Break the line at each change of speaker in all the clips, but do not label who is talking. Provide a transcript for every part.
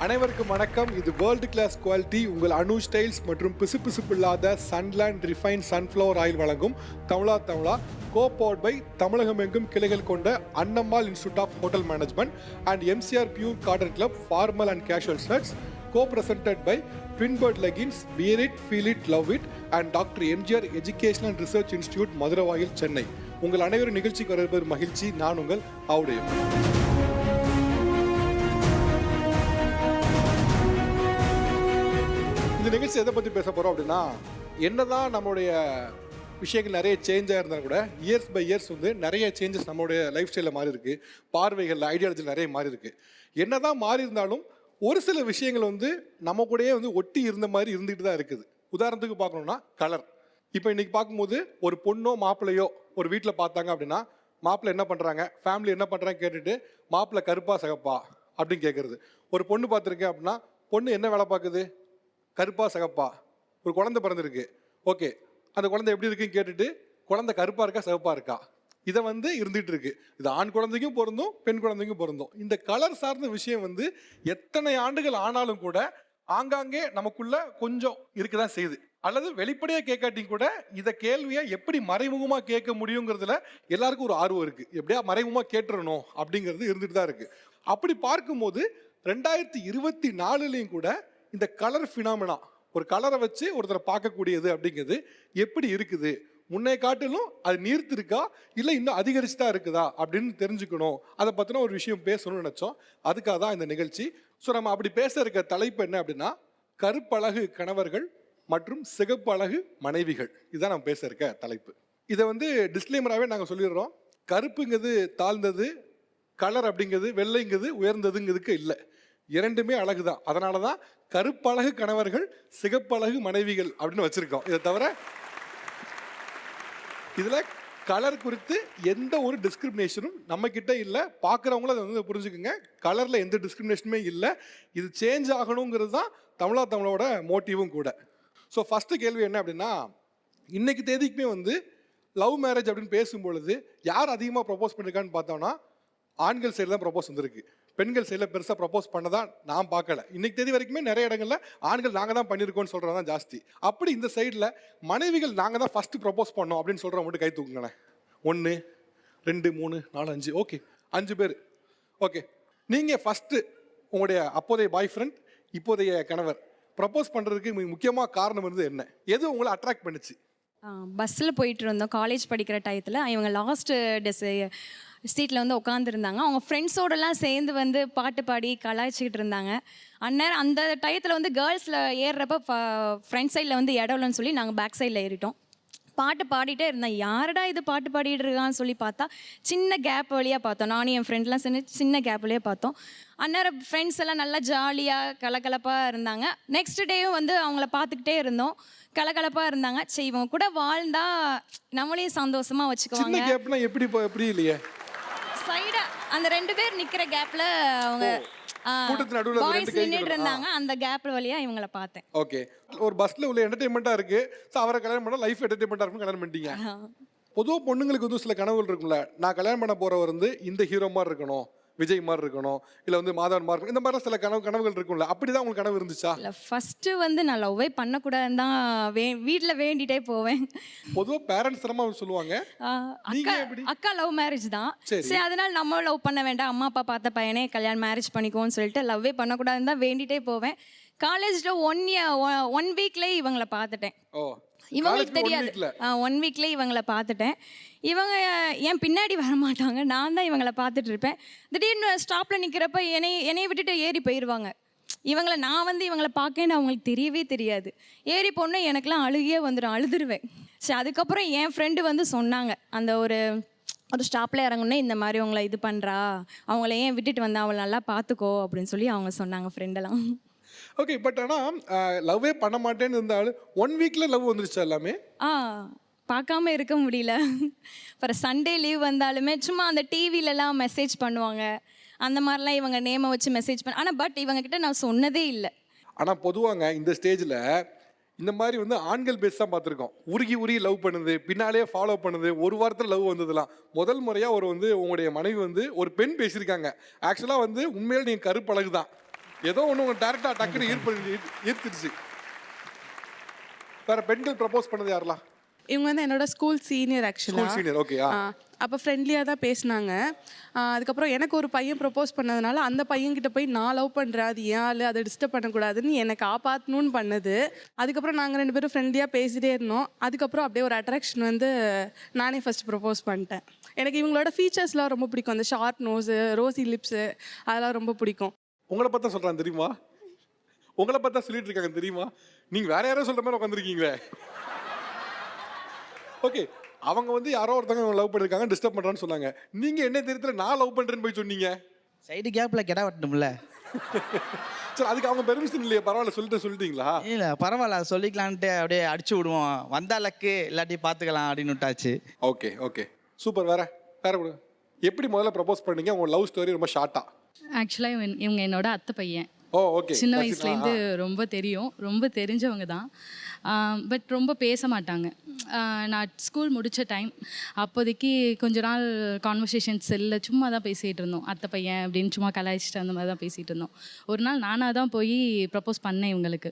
அனைவருக்கும் வணக்கம். இது வேர்ல்டு கிளாஸ் குவாலிட்டி உங்கள் அனு ஸ்டைல்ஸ் மற்றும் பிசுபிசுப்பில்லாத சன்லேண்ட் ரிஃபைன் சன்ஃப்ளவர் ஆயில் வழங்கும் தமிழா கோபோர்ட் பை தமிழகமெங்கும் கிளைகள் கொண்ட Annammal institute of hotel management and MCR pure cotton club formal and casual shirts co-presented by Twin Bird Leggings, Wear It, Feel It, Love It and Dr. MGR Educational and Research Institute, Maduravoyal, Chennai. உங்கள் அனைவரும் நிகழ்ச்சிக்கு வருவது மகிழ்ச்சி. நான் உங்கள் ஆவுடைய. இந்த நிகழ்ச்சி எதை பற்றி பேச போகிறோம் அப்படின்னா, என்னதான் நம்மளுடைய விஷயங்கள் நிறைய சேஞ்சாக இருந்தால் கூட இயர்ஸ் பை இயர்ஸ் வந்து நிறைய சேஞ்சஸ் நம்மளுடைய லைஃப் ஸ்டைலில் மாறி இருக்கு, பார்வைகள் ஐடியாலஜி நிறைய மாறி இருக்கு. என்னதான் மாறி இருந்தாலும் ஒரு சில விஷயங்கள் வந்து நம்ம கூடயே வந்து ஒட்டி இருந்த மாதிரி இருந்துகிட்டு தான் இருக்குது. உதாரணத்துக்கு பார்க்கணும்னா கலர். இப்போ இன்னைக்கு பார்க்கும்போது ஒரு பொண்ணோ மாப்பிள்ளையோ ஒரு வீட்டில் பார்த்தாங்க அப்படின்னா, மாப்பிள்ளை என்ன பண்ணுறாங்க, ஃபேமிலி என்ன பண்ணுறாங்க கேட்டுட்டு மாப்பிள்ளை கருப்பா சகப்பா அப்படின்னு கேட்குறது. ஒரு பொண்ணு பார்த்துருக்கேன் அப்படின்னா, பொண்ணு என்ன வேலை பார்க்குது, கருப்பா சகப்பா. ஒரு குழந்தை பிறந்திருக்கு, ஓகே, அந்த குழந்தை எப்படி இருக்குன்னு கேட்டுட்டு குழந்தை கருப்பா இருக்கா சகப்பா இருக்கா, இதை வந்து இருந்துகிட்டு இருக்கு. இது ஆண் குழந்தைக்கும் பொருந்தும், பெண் குழந்தைக்கும் பொருந்தும். இந்த கலர் சார்ந்த விஷயம் வந்து எத்தனை ஆண்டுகள் ஆனாலும் கூட ஆங்காங்கே நமக்குள்ள கொஞ்சம் இருக்குதான் செய்யுது. அல்லது வெளிப்படையாக கேட்காட்டியும் கூட இதை கேள்வியை எப்படி மறைமுகமாக கேட்க முடியுங்கிறதுல எல்லாருக்கும் ஒரு ஆர்வம் இருக்கு. எப்படியா மறைமுகமாக கேட்டுறணும் அப்படிங்கிறது இருந்துட்டு தான் இருக்கு. அப்படி பார்க்கும்போது 2024 கூட இந்த கலர் ஃபினாமினா, ஒரு கலரை வச்சு ஒருத்தரை பார்க்கக்கூடியது அப்படிங்கிறது எப்படி இருக்குது, முன்னே காட்டிலும் அது நீர்த்து இருக்கா இல்லை இன்னும் அதிகரிச்சு தான் இருக்குதா அப்படின்னு தெரிஞ்சுக்கணும். அதை பற்றின ஒரு விஷயம் பேசணும்னு நினச்சோம். அதுக்காக தான் இந்த நிகழ்ச்சி. ஸோ நம்ம அப்படி பேச இருக்க தலைப்பு என்ன அப்படின்னா, கருப்பழகு கணவர்கள் மற்றும் சிகப்பழகு மனைவிகள். இதுதான் நம்ம பேச இருக்க தலைப்பு. இதை வந்து டிஸ்க்ளைமராகவே நாங்கள் சொல்லிடுறோம். கருப்புங்கிறது தாழ்ந்தது, கலர் அப்படிங்கிறது வெள்ளைங்கிறது உயர்ந்ததுங்கிறதுக்கு இல்லை. இரண்டுமே அழகு தான். அதனால தான் கருப்பழகு கணவர்கள் சிகப்பழகு மனைவிகள் அப்படின்னு வச்சுருக்கோம். இதை தவிர இதில் கலர் குறித்து எந்த ஒரு டிஸ்கிரிமினேஷனும் நம்ம கிட்ட இல்லை. பார்க்குறவங்களும் அதை வந்து புரிஞ்சுக்குங்க. கலரில் எந்த டிஸ்கிரிமினேஷனுமே இல்லை. இது சேஞ்ச் ஆகணுங்கிறது தான் தமிழோட மோட்டிவும் கூட. ஸோ ஃபஸ்ட்டு கேள்வி என்ன அப்படின்னா, இன்னைக்கு தேதிக்குமே வந்து லவ் மேரேஜ் அப்படின்னு பேசும்பொழுது யார் அதிகமாக ப்ரப்போஸ் பண்ணியிருக்கான்னு பார்த்தோம்னா, ஆண்கள் சைடில் தான் ப்ரப்போஸ் வந்திருக்கு. பெண்கள் சைடில் பெருசாக ப்ரப்போஸ் பண்ணதான் நான் பார்க்கல. இன்னைக்கு தேதி வரைக்குமே நிறைய இடங்கள்ல ஆண்கள் நாங்கள் தான் பண்ணியிருக்கோம்னு சொல்கிறது தான் ஜாஸ்தி. அப்படி இந்த சைடில் மனைவிகள் நாங்கள் தான் ஃபஸ்ட்டு ப்ரப்போஸ் பண்ணோம் அப்படின்னு சொல்கிறவங்க மட்டும் கை தூக்குங்களேன். 1 2 3 4 5, ஓகே, 5 பேர். ஓகே, நீங்கள் ஃபஸ்ட்டு உங்களுடைய அப்போதைய பாய் ஃப்ரெண்ட், இப்போதைய கணவர் ப்ரப்போஸ் பண்ணுறதுக்கு முக்கியமாக காரணம் வந்து என்ன, எது உங்களை அட்ராக்ட் பண்ணுச்சு?
பஸ்ஸில் போயிட்டு இருந்தோம் காலேஜ் படிக்கிற டயத்தில். இவங்க லாஸ்ட் சீட்டில் வந்து உட்காந்துருந்தாங்க. அவங்க ஃப்ரெண்ட்ஸோடலாம் சேர்ந்து வந்து பாட்டு பாடி கலாய்ச்சிக்கிட்டு இருந்தாங்க. அந்நேரம் அந்த டயத்தில் வந்து கேர்ள்ஸில் ஏறுறப்ப ஃப்ரண்ட் சைடில் வந்து இடம் இல்லைன்னு சொல்லி நாங்கள் பேக் சைடில் ஏறிட்டோம். பாட்டு பாடிட்டே இருந்தேன். யாரடா இது பாட்டு பாடிட்டு இருக்கான்னு சொல்லி பார்த்தா சின்ன கேப் வழியாக பார்த்தோம். நானும் என் ஃப்ரெண்ட்லாம் சேர்ந்து சின்ன கேப் வழியாக பார்த்தோம். அந்நேரம் ஃப்ரெண்ட்ஸ் எல்லாம் நல்லா ஜாலியாக கலகலப்பாக இருந்தாங்க. நெக்ஸ்ட் டேயும் வந்து அவங்கள பார்த்துக்கிட்டே இருந்தோம், கலகலப்பாக இருந்தாங்க. சரி, இவங்க கூட வாழ்ந்தா நம்மளையும் சந்தோஷமாக வச்சுக்குவாங்க.
எப்படி இல்லையே,
சைடா அந்த 2 பேர் நிக்கிற கேப்ல அவங்க பாய்ஸ் நின்னுட்டு இருந்தாங்க. அந்த கேப் வழியா இவங்கள பார்த்தேன்.
ஓகே, ஒரு பஸ்ல உள்ள என்டர்டெயின்மெண்டா இருக்கு. அவரை கல்யாணம் பண்ணா லைஃப் என்டர்டெயின்மெண்டா இருக்கும், கல்யாணம் பண்ணிட்டீங்க. பொதுவாக பொண்ணுங்களுக்கு வந்து சில கனவுகள் இருக்கும்ல, நான் கல்யாணம் பண்ண போறவர் வந்து இந்த ஹீரோ மாதிரி இருக்கணும், விஜய் மாதிரி இருக்கணும், இல்லை வந்து மாதவன் மாதிரி இருக்கணும், இந்த மாதிரி சில கனவுகள் இருக்கும்ல. அப்படிதான் உங்களுக்கு கனவு இருந்துச்சா?
இல்லை, ஃபர்ஸ்ட் வந்து நான் லவ்வே பண்ணக்கூடாதுன்னு தான் வீட்டில் வேண்டிகிட்டே போவேன்.
பொதுவாக பேரண்ட்ஸ் தரமா சொல்லுவாங்க,
அக்கா லவ் மேரேஜ் தான், சரி அதனால நம்ம லவ் பண்ண வேண்டாம், அம்மா அப்பா பார்த்த பையனே கல்யாணம் மேரேஜ் பண்ணிக்கோன்னு சொல்லிட்டு லவ்வே பண்ணக்கூடாதுன்னு தான் வேண்டிகிட்டே போவேன். காலேஜில் 1 வீக்லேயே இவங்களை பார்த்துட்டேன். இவங்களுக்கு தெரியாது, 1 வீக்லேயே இவங்களை பார்த்துட்டேன். இவங்க என் பின்னாடி வரமாட்டாங்க, நான் தான் இவங்களை பார்த்துட்டு இருப்பேன். திடீர்னு ஸ்டாப்பில் நிற்கிறப்ப என்னையை விட்டுட்டு ஏறி போயிடுவாங்க. நான் வந்து இவங்களை பார்க்கன்னு அவங்களுக்கு தெரியவே தெரியாது. ஏறி போனால் எனக்குலாம் அழுகியே வந்துடும், அழுதுருவேன். சரி, அதுக்கப்புறம் என் ஃப்ரெண்டு வந்து சொன்னாங்க, அந்த ஒரு ஸ்டாப்பில் இறங்குனே இந்த மாதிரி உங்களை இது பண்ணுறா, அவங்கள ஏன் விட்டுட்டு வந்தா, அவளை நல்லா பார்த்துக்கோ அப்படின்னு சொல்லி அவங்க சொன்னாங்க ஃப்ரெண்டெல்லாம்.
ஓகே, பட் ஆனால் லவ்வே பண்ண மாட்டேன்னு இருந்தாலும் 1 வீக்ல லவ் வந்துருச்சா எல்லாமே?
பார்க்காம இருக்க முடியல. அப்புறம் சண்டே லீவ் வந்தாலுமே சும்மா அந்த டிவிலலாம் மெசேஜ் பண்ணுவாங்க. அந்த மாதிரிலாம் இவங்க நேமை வச்சு மெசேஜ் ஆனால் பட் இவங்ககிட்ட நான் சொன்னதே இல்லை. ஆனால்
பொதுவாங்க இந்த ஸ்டேஜில் இந்த மாதிரி வந்து ஆண்கள் பேஸ் தான் பார்த்துருக்கோம். உருகி லவ் பண்ணுது, பின்னாலே ஃபாலோ பண்ணுது, ஒரு வாரத்தில் லவ் வந்ததுலாம். முதல் முறையாக உங்களுடைய மனைவி வந்து ஒரு பெண் பேசியிருக்காங்க. ஆக்சுவலாக வந்து உண்மையில நீங்கள் கருப்பழகு தான், ஏதோ ஒன்று உங்க டேரக்டா டக்குன்னு ஈர்த்துடுச்சு. வேற பெண்கள் ப்ரப்போஸ் பண்ணது யாரெல்லாம்?
இவங்க வந்து என்னோட ஸ்கூல் சீனியர் ஆக்சுவலாக.
School senior, okay.
அப்போ ஃப்ரெண்ட்லியாக தான் பேசினாங்க. அதுக்கப்புறம் எனக்கு ஒரு பையன் ப்ரப்போஸ் பண்ணதுனால அந்த பையன்கிட்ட போய் நான் லவ் பண்ணுறேன், அது ஏன் ஆள், அதை டிஸ்டர்ப் பண்ணக்கூடாதுன்னு என்னை காப்பாற்றணும்னு பண்ணது. அதுக்கப்புறம் நாங்கள் 2 பேரும் ஃப்ரெண்ட்லியாக பேசிகிட்டே இருந்தோம். அதுக்கப்புறம் அப்படியே ஒரு அட்ராக்ஷன் வந்து நானே ஃபஸ்ட் ப்ரப்போஸ் பண்ணிட்டேன். எனக்கு இவங்களோட ஃபீச்சர்ஸ்லாம் ரொம்ப பிடிக்கும். அந்த ஷார்ட் நோஸு, ரோசி லிப்ஸு, அதெல்லாம் ரொம்ப பிடிக்கும்.
உங்களை பார்த்தா சொல்கிறான் தெரியுமா? உங்களை பார்த்தா சொல்லிட்டு இருக்காங்க தெரியுமா? நீங்கள் வேற யாரோ சொல்கிற மாதிரி உட்காந்துருக்கீங்களே. ஓகே, அவங்க வந்து யாரோ ஒருத்தவங்க லவ் பண்ணிருக்காங்க, டிஸ்டர்ப் பண்றான்னு சொன்னாங்க. நீங்க என்ன தெரியல நான் லவ் பண்றேன்னு போய் சொன்னீங்க.
சைடு கேப்ல கெடா வெட்டணும்ல.
சரி, அதுக்கு அவங்க பெர்மிஷன் இல்லையா? பரவாயில்ல சொல்லிட்டீங்களா?
இல்ல பரவாயில்ல, சொல்லிக்கலான்ட்டு அப்படியே அடிச்சு விடுவோம். வந்தா லக்கு, இல்லாட்டி பாத்துக்கலாம் அப்படின்னு விட்டாச்சு.
Okay okay, super. வேற கூட எப்படி முதல்ல ப்ரப்போஸ் பண்ணீங்க? உங்க லவ் ஸ்டோரி ரொம்ப ஷார்ட்டா.
ஆக்சுவலாக இவங்க என்னோட அத்தை பையன்.
ஓ ஓகே.
சின்ன வயசுலேருந்து ரொம்ப தெரியும், ரொம்ப தெரிஞ்சவங்க தான். பட் ரொம்ப பேச மாட்டாங்க. நான் ஸ்கூல் முடித்த டைம் அப்போதைக்கு கொஞ்ச நாள் கான்வர்சேஷன்ஸ் செல்லில் சும்மா தான் பேசிகிட்டு இருந்தோம். அத்தை பையன் அப்படின்னு சும்மா கலாய்ச்சிட்டு அந்த மாதிரி தான் பேசிகிட்டு இருந்தோம். ஒரு நாள் நானாக தான் போய் ப்ரப்போஸ் பண்ணேன் இவங்களுக்கு.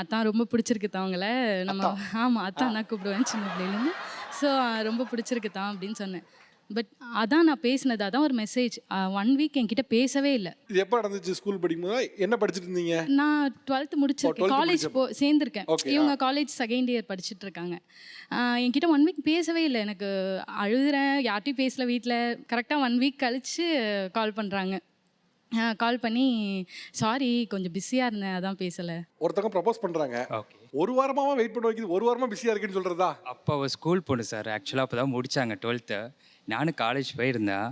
அதான் ரொம்ப பிடிச்சிருக்கு தான் அவங்கள. நம்ம ஆமாம், அத்தான் தான் கூப்பிடுவேன் சின்ன பிள்ளைலேருந்து. ஸோ ரொம்ப பிடிச்சிருக்கு தான் அப்படின்னு சொன்னேன். பட் அதான் நான் பேசினது, அதான் ஒரு மெசேஜ். 1 வீக் என்கிட்ட பேசவே இல்லை.
இது எப்போ நடந்துச்சு? ஸ்கூல் படிக்கும்போது என்ன படிச்சுட்டு இருந்தீங்க?
நான் 12th முடிச்சிருக்கேன், காலேஜ் சேர்ந்துருக்கேன். இவங்க காலேஜ் செகண்ட் இயர் படிச்சுட்டு இருக்காங்க. என்கிட்ட 1 வீக் பேசவே இல்லை. எனக்கு அழுகிறேன், யார்ட்டையும் பேசல வீட்டில். கரெக்டாக 1 வீக் கழித்து கால் பண்ணுறாங்க. கால் பண்ணி சாரி கொஞ்சம் பிஸியாக இருந்தேன் அதான் பேசலை.
ஒருத்தவங்க ப்ரப்போஸ் பண்ணுறாங்க, ஒரு வாரமாக வெயிட் பண்ண வைக்கிது, ஒரு வாரமாக பிஸியாக இருக்குன்னு சொல்கிறதா?
அப்போ அவள் ஸ்கூல் பொண்ணு சார். ஆக்சுவலாக அப்போ தான் முடித்தாங்க 12th. நானும் காலேஜ் போயிருந்தேன்.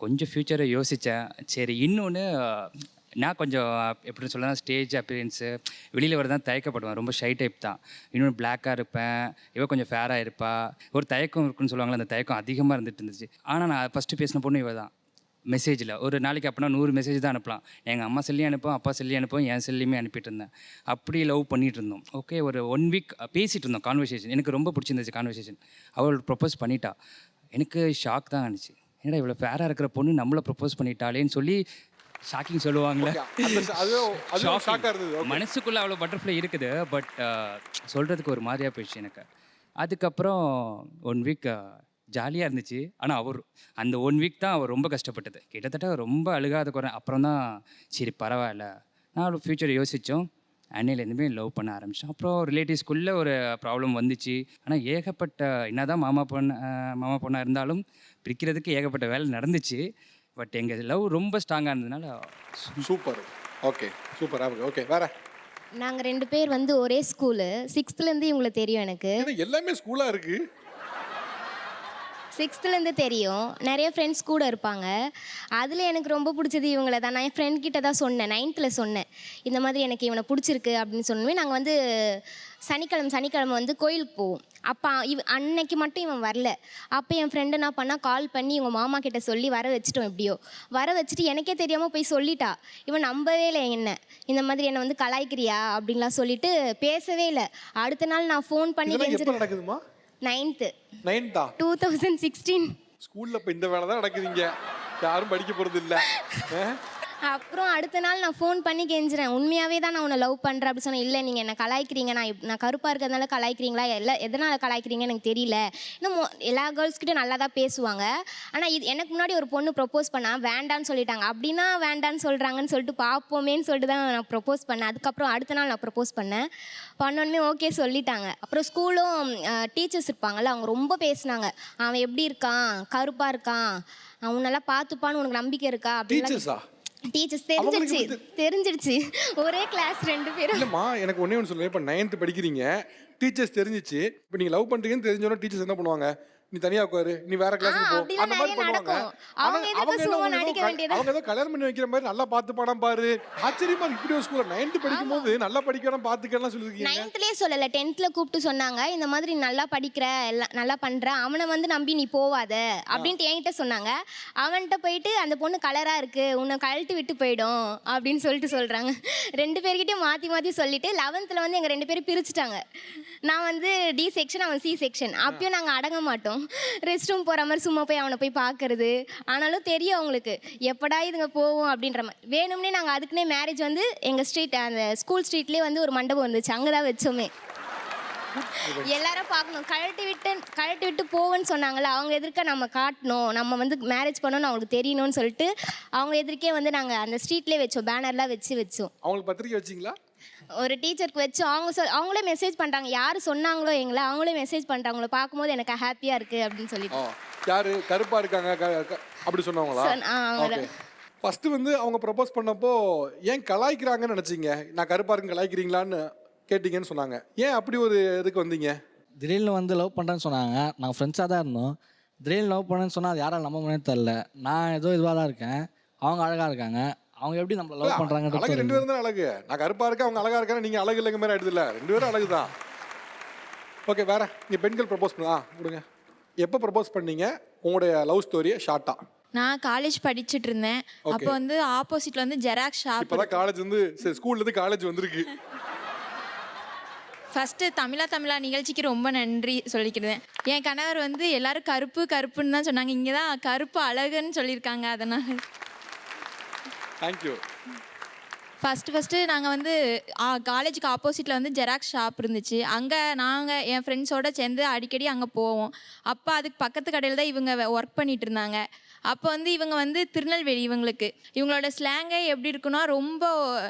கொஞ்சம் ஃப்யூச்சரை யோசித்தேன். சரி, இன்னொன்று நான் கொஞ்சம் எப்படின்னு சொல்லலாம், ஸ்டேஜ் அப்பியரன்ஸு வெளியில் வர தான் தயக்கப்படுவேன். ரொம்ப ஷை டைப் தான். இன்னொன்று பிளாக்காக இருப்பேன், இவள் கொஞ்சம் ஃபேராக இருப்பா. ஒரு தயக்கம் இருக்குன்னு சொல்லுவாங்களே, அந்த தயக்கம் அதிகமாக இருந்துட்டு இருந்துச்சு. ஆனால் நான் ஃபஸ்ட்டு பேசின பொண்ணு இவள் தான். மெசேஜில் ஒரு நாளைக்கு அப்போனா 100 மெசேஜ் தான் அனுப்பலாம். எங்கள் அம்மா செல்லியும் அனுப்புவோம், அப்பா செல்லியும் அனுப்புவோம், என் செல்லியுமே அனுப்பிட்டு இருந்தேன். அப்படி லவ் பண்ணிகிட்டு இருந்தோம். ஓகே, ஒரு 1 வீக் பேசிகிட்டு இருந்தோம். கான்வர்சேஷன் எனக்கு ரொம்ப பிடிச்சிருந்துச்சு. கான்வர்சேஷன் அவள் ப்ரப்போஸ் பண்ணிட்டா. எனக்கு ஷாக் தான் ஆனிச்சு. ஏன்னா இவ்வளோ ஃபேராக இருக்கிற பொண்ணு நம்மளை ப்ரப்போஸ் பண்ணிட்டாலேன்னு சொல்லி ஷாக்கிங் சொல்லுவாங்களே. மனசுக்குள்ளே அவ்வளோ பட்டர்ஃப்ளை இருக்குது. பட் சொல்கிறதுக்கு ஒரு மாதிரியாக போயிடுச்சு எனக்கு. அதுக்கப்புறம் 1 வீக் ஜாலியாக இருந்துச்சு. ஆனால் அந்த 1 வீக் தான் அவர் ரொம்ப கஷ்டப்பட்டது. கிட்டத்தட்ட ரொம்ப அழுகாத குறை. அப்புறம் தான் சரி பரவாயில்ல, நான் ஃப்யூச்சரை யோசித்தோம். அன்னையிலேருந்துமே லவ் பண்ண ஆரம்பித்தோம். அப்புறம் ரிலேட்டிவ்ஸ்குள்ளே ஒரு ப்ராப்ளம் வந்துச்சு. ஆனால் ஏகப்பட்ட என்னதான் மாமா பொண்ணாக இருந்தாலும் பிரிக்கிறதுக்கு ஏகப்பட்ட வேலை நடந்துச்சு. பட் எங்கள் லவ் ரொம்ப ஸ்ட்ராங்காக இருந்ததுனால
சூப்பர். ஓகே, சூப்பராக. ஓகே, வேற.
நாங்கள் 2 பேர் வந்து ஒரே ஸ்கூலு. 6th இவங்களை தெரியும் எனக்கு.
எல்லாமே ஸ்கூலாக இருக்கு.
6th தெரியும். நிறைய ஃப்ரெண்ட்ஸ் கூட இருப்பாங்க. அதில் எனக்கு ரொம்ப பிடிச்சது இவங்கள தான். நான் என் ஃப்ரெண்ட் கிட்ட தான் சொன்னேன், 9th சொன்னேன், இந்த மாதிரி எனக்கு இவனை பிடிச்சிருக்கு அப்படின்னு சொன்னோமே. நாங்கள் வந்து சனிக்கிழமை வந்து கோயிலுக்கு போவோம். அப்போ அன்னைக்கு மட்டும் இவன் வரல. அப்போ என் ஃப்ரெண்டு என்ன பண்ணா, கால் பண்ணி இவங்க மாமா கிட்ட சொல்லி வர வச்சுட்டோம். எப்படியோ வர வச்சுட்டு எனக்கே தெரியாமல் போய் சொல்லிட்டா. இவன் நம்பவே இல்லை என்ன, இந்த மாதிரி என்னை வந்து கலாய்க்கிறியா அப்படின்லாம் சொல்லிட்டு பேசவே இல்லை. அடுத்த நாள் நான் ஃபோன் பண்ணி 9th 2016
ஸ்கூல்ல இப்போ இந்த வேலை தான் நடக்குதுங்க. யாரும் படிக்க போகிறது இல்லை.
அப்புறம் அடுத்த நாள் நான் ஃபோன் பண்ணி கெஞ்சுறேன், உண்மையாகவே தான் நான் உன்னை லவ் பண்ணுறேன் அப்படி சொன்னேன். இல்லை நீங்கள் என்னை கலாய்க்கிறீங்க, நான் கருப்பாக இருக்கிறதுனால கலாய்க்கிறீங்களா, எதனால் கலாய்க்கிறீங்கன்னு எனக்கு தெரியல. இன்னும் எல்லா கேர்ள்ஸ்கிட்டும் நல்லா தான் பேசுவாங்க. ஆனால் இது எனக்கு முன்னாடி ஒரு பொண்ணு ப்ரொப்போஸ் பண்ணால் வேண்டான்னு சொல்லிட்டாங்க. அப்படின்னா வேண்டான்னு சொல்கிறாங்கன்னு சொல்லிட்டு பார்ப்போமேன்னு சொல்லிட்டு தான் நான் ப்ரொப்போஸ் பண்ணேன். அதுக்கப்புறம் அடுத்த நாள் நான் ப்ரொப்போஸ் பண்ணோன்னே ஓகே சொல்லிட்டாங்க. அப்புறம் ஸ்கூலும் டீச்சர்ஸ் இருப்பாங்கள்ல, அவங்க ரொம்ப பேசினாங்க. அவன் எப்படி இருக்கான், கருப்பாக இருக்கான், அவனெல்லாம் பார்த்துப்பான்னு உனக்கு நம்பிக்கை இருக்கா அப்படின்னு. டீச்சர்ஸ் தெரிஞ்சிடுச்சு. ஒரே கிளாஸ் 2 பேரும்.
இல்லம்மா, எனக்கு ஒண்ணே ஒன்று சொல்லுங்க. இப்போ 9th படிக்கிறீங்க, டீச்சர்ஸ் தெரிஞ்சிச்சு. இப்போ நீங்கள் லவ் பண்ணுறீங்கன்னு தெரிஞ்சோன்னா டீச்சர்ஸ் என்ன பண்ணுவாங்க? நீ தனியா உட்காரு, நீ வேற கிளாஸ்க்கு போ, அந்த மாதிரி பண்ணுவாங்க. அவங்க ஏதோ கல்யாணம் பண்ணி வைக்கிற மாதிரி நல்லா பார்த்து படம் பாரு. ஆச்சரியமா இப்படி ஒரு ஸ்கூல்ல 9th படிக்கும்போது நல்லா படிக்கணும் பார்த்துக்கலாம் சொல்லிருக்கீங்க.
9thலயே சொல்லல, 10th கூப்பிட்டு சொன்னாங்க, இந்த மாதிரி நல்லா படிக்கிற, நல்லா பண்ற, அவனை வந்து நம்பி நீ போவாத அப்படின்ட்டு என்கிட்ட சொன்னாங்க. அவன்கிட்ட போயிட்டு அந்த பொண்ணு கலரா இருக்கு, உன்னை கழட்டி விட்டு போயிடும் அப்படின்னு சொல்றாங்க. 2 பேர்கிட்டயும் மாத்தி சொல்லிட்டு 11th வந்து எங்க 2 பேரும் பிரிச்சுட்டாங்க. நான் வந்து D செக்ஷன், அவன் C செக்ஷன். அப்பயும் நாங்க அடங்க மாட்டோம். ரெஸ்ட் ரூம் போகிற மாதிரி சும்மா போய் அவனை போய் பார்க்கறது. ஆனாலும் தெரியும் அவங்களுக்கு எப்படா இதுங்க போவோம் அப்படின்ற மாதிரி. வேணும்னே நாங்கள் அதுக்குன்னே மேரேஜ் வந்து எங்கள் ஸ்ட்ரீட் அந்த ஸ்கூல் ஸ்ட்ரீட்லேயே வந்து ஒரு மண்டபம் வந்துச்சு, அங்கே தான் வச்சோமே. எல்லாரும் பார்க்கணும், கழட்டி விட்டு போவேன்னு சொன்னாங்கல்ல, அவங்க எதிர்க்க நம்ம காட்டணும், நம்ம வந்து மேரேஜ் பண்ணணும்னு அவங்களுக்கு தெரியணும்னு சொல்லிட்டு அவங்க எதிர்க்கே வந்து நாங்கள் அந்த ஸ்ட்ரீட்லேயே வச்சோம், பேனர்லாம் வச்சோம்.
அவங்களுக்கு பத்திரிக்கை வச்சிங்களா?
ஒரு டீச்சருக்கு வச்சு அவங்களே மெசேஜ் பண்ணுறாங்க, யார் சொன்னாங்களோ எங்களை அவங்களே மெசேஜ் பண்ணுறாங்க, அவங்கள பார்க்கும்போது எனக்கு ஹாப்பியாக இருக்குது அப்படின்னு சொல்லிட்டு.
யாரு கருப்பா இருக்காங்க அப்படி சொன்னவங்களா?
அவங்கள
ஃபர்ஸ்ட் வந்து அவங்க ப்ரப்போஸ் பண்ணப்போ ஏன் கலாய்க்கிறாங்கன்னு நினைச்சீங்க? நான் கருப்பா இருக்கு கலாய்க்கிறீங்களான்னு கேட்டீங்கன்னு சொன்னாங்க. ஏன் அப்படி ஒரு இதுக்கு வந்தீங்க?
திடீர்னு வந்து லவ் பண்ணுறேன்னு சொன்னாங்க. நாங்கள் ஃப்ரெண்ட்ஸாக தான் இருந்தோம். திடீர்னு லவ் பண்ணேன்னு சொன்னால் அது யாரால் நம்ப முடியும்னு தெரில. நான் ஏதோ இதுவாக தான் இருக்கேன், அவங்க அழகாக இருக்காங்க. அவங்க எப்படி நம்மளை லவ்
அழகு
பண்ணுறாங்கன்றது
2 பேரும் தான் அழகு. நான் கருப்பா இருக்கேன், அவங்க அழகா இருக்காங்க, நீங்க அழகு இல்லைங்க மாதிரி ஆயிடுது இல்ல? 2 பேரும் அழகு தான். ஓகே, வேற நீங்க பெண்கள் ப்ரப்போஸ் பண்ணா கொடுங்க. எப்போ ப்ரப்போஸ் பண்ணீங்க? உங்களுடைய லவ் ஸ்டோரியை ஷார்ட்டா.
நான் காலேஜ் படிச்சுட்டு இருந்தேன். அப்போ வந்து ஆப்போசிட்ல வந்து ஜெராக்ஸ் ஷாப்.
இப்போதான் காலேஜ் வந்து ஸ்கூல்ல இருந்து காலேஜ் வந்திருக்கு.
ஃபஸ்ட்டு தமிழா நிகழ்ச்சிக்கு ரொம்ப நன்றி சொல்லிக்கிறேன். என் கணவர் வந்து எல்லாரும் கருப்புன்னு தான் சொன்னாங்க, இங்கே தான் கருப்பு அழகுன்னு சொல்லியிருக்காங்க. அதனால்
தேங்க்யூ.
ஃபஸ்ட்டு நாங்கள் வந்து காலேஜுக்கு ஆப்போசிட்டில் வந்து ஜெராக்ஸ் ஷாப் இருந்துச்சு. அங்கே நாங்கள் என் ஃப்ரெண்ட்ஸோடு சேர்ந்து அடிக்கடி அங்கே போவோம். அப்போ அதுக்கு பக்கத்து கடையில் தான் இவங்க ஒர்க் பண்ணிகிட்டு இருந்தாங்க. அப்போ வந்து இவங்க வந்து திருநெல்வேலி, இவங்களோட ஸ்லாங்கே எப்படி இருக்குன்னா ரொம்ப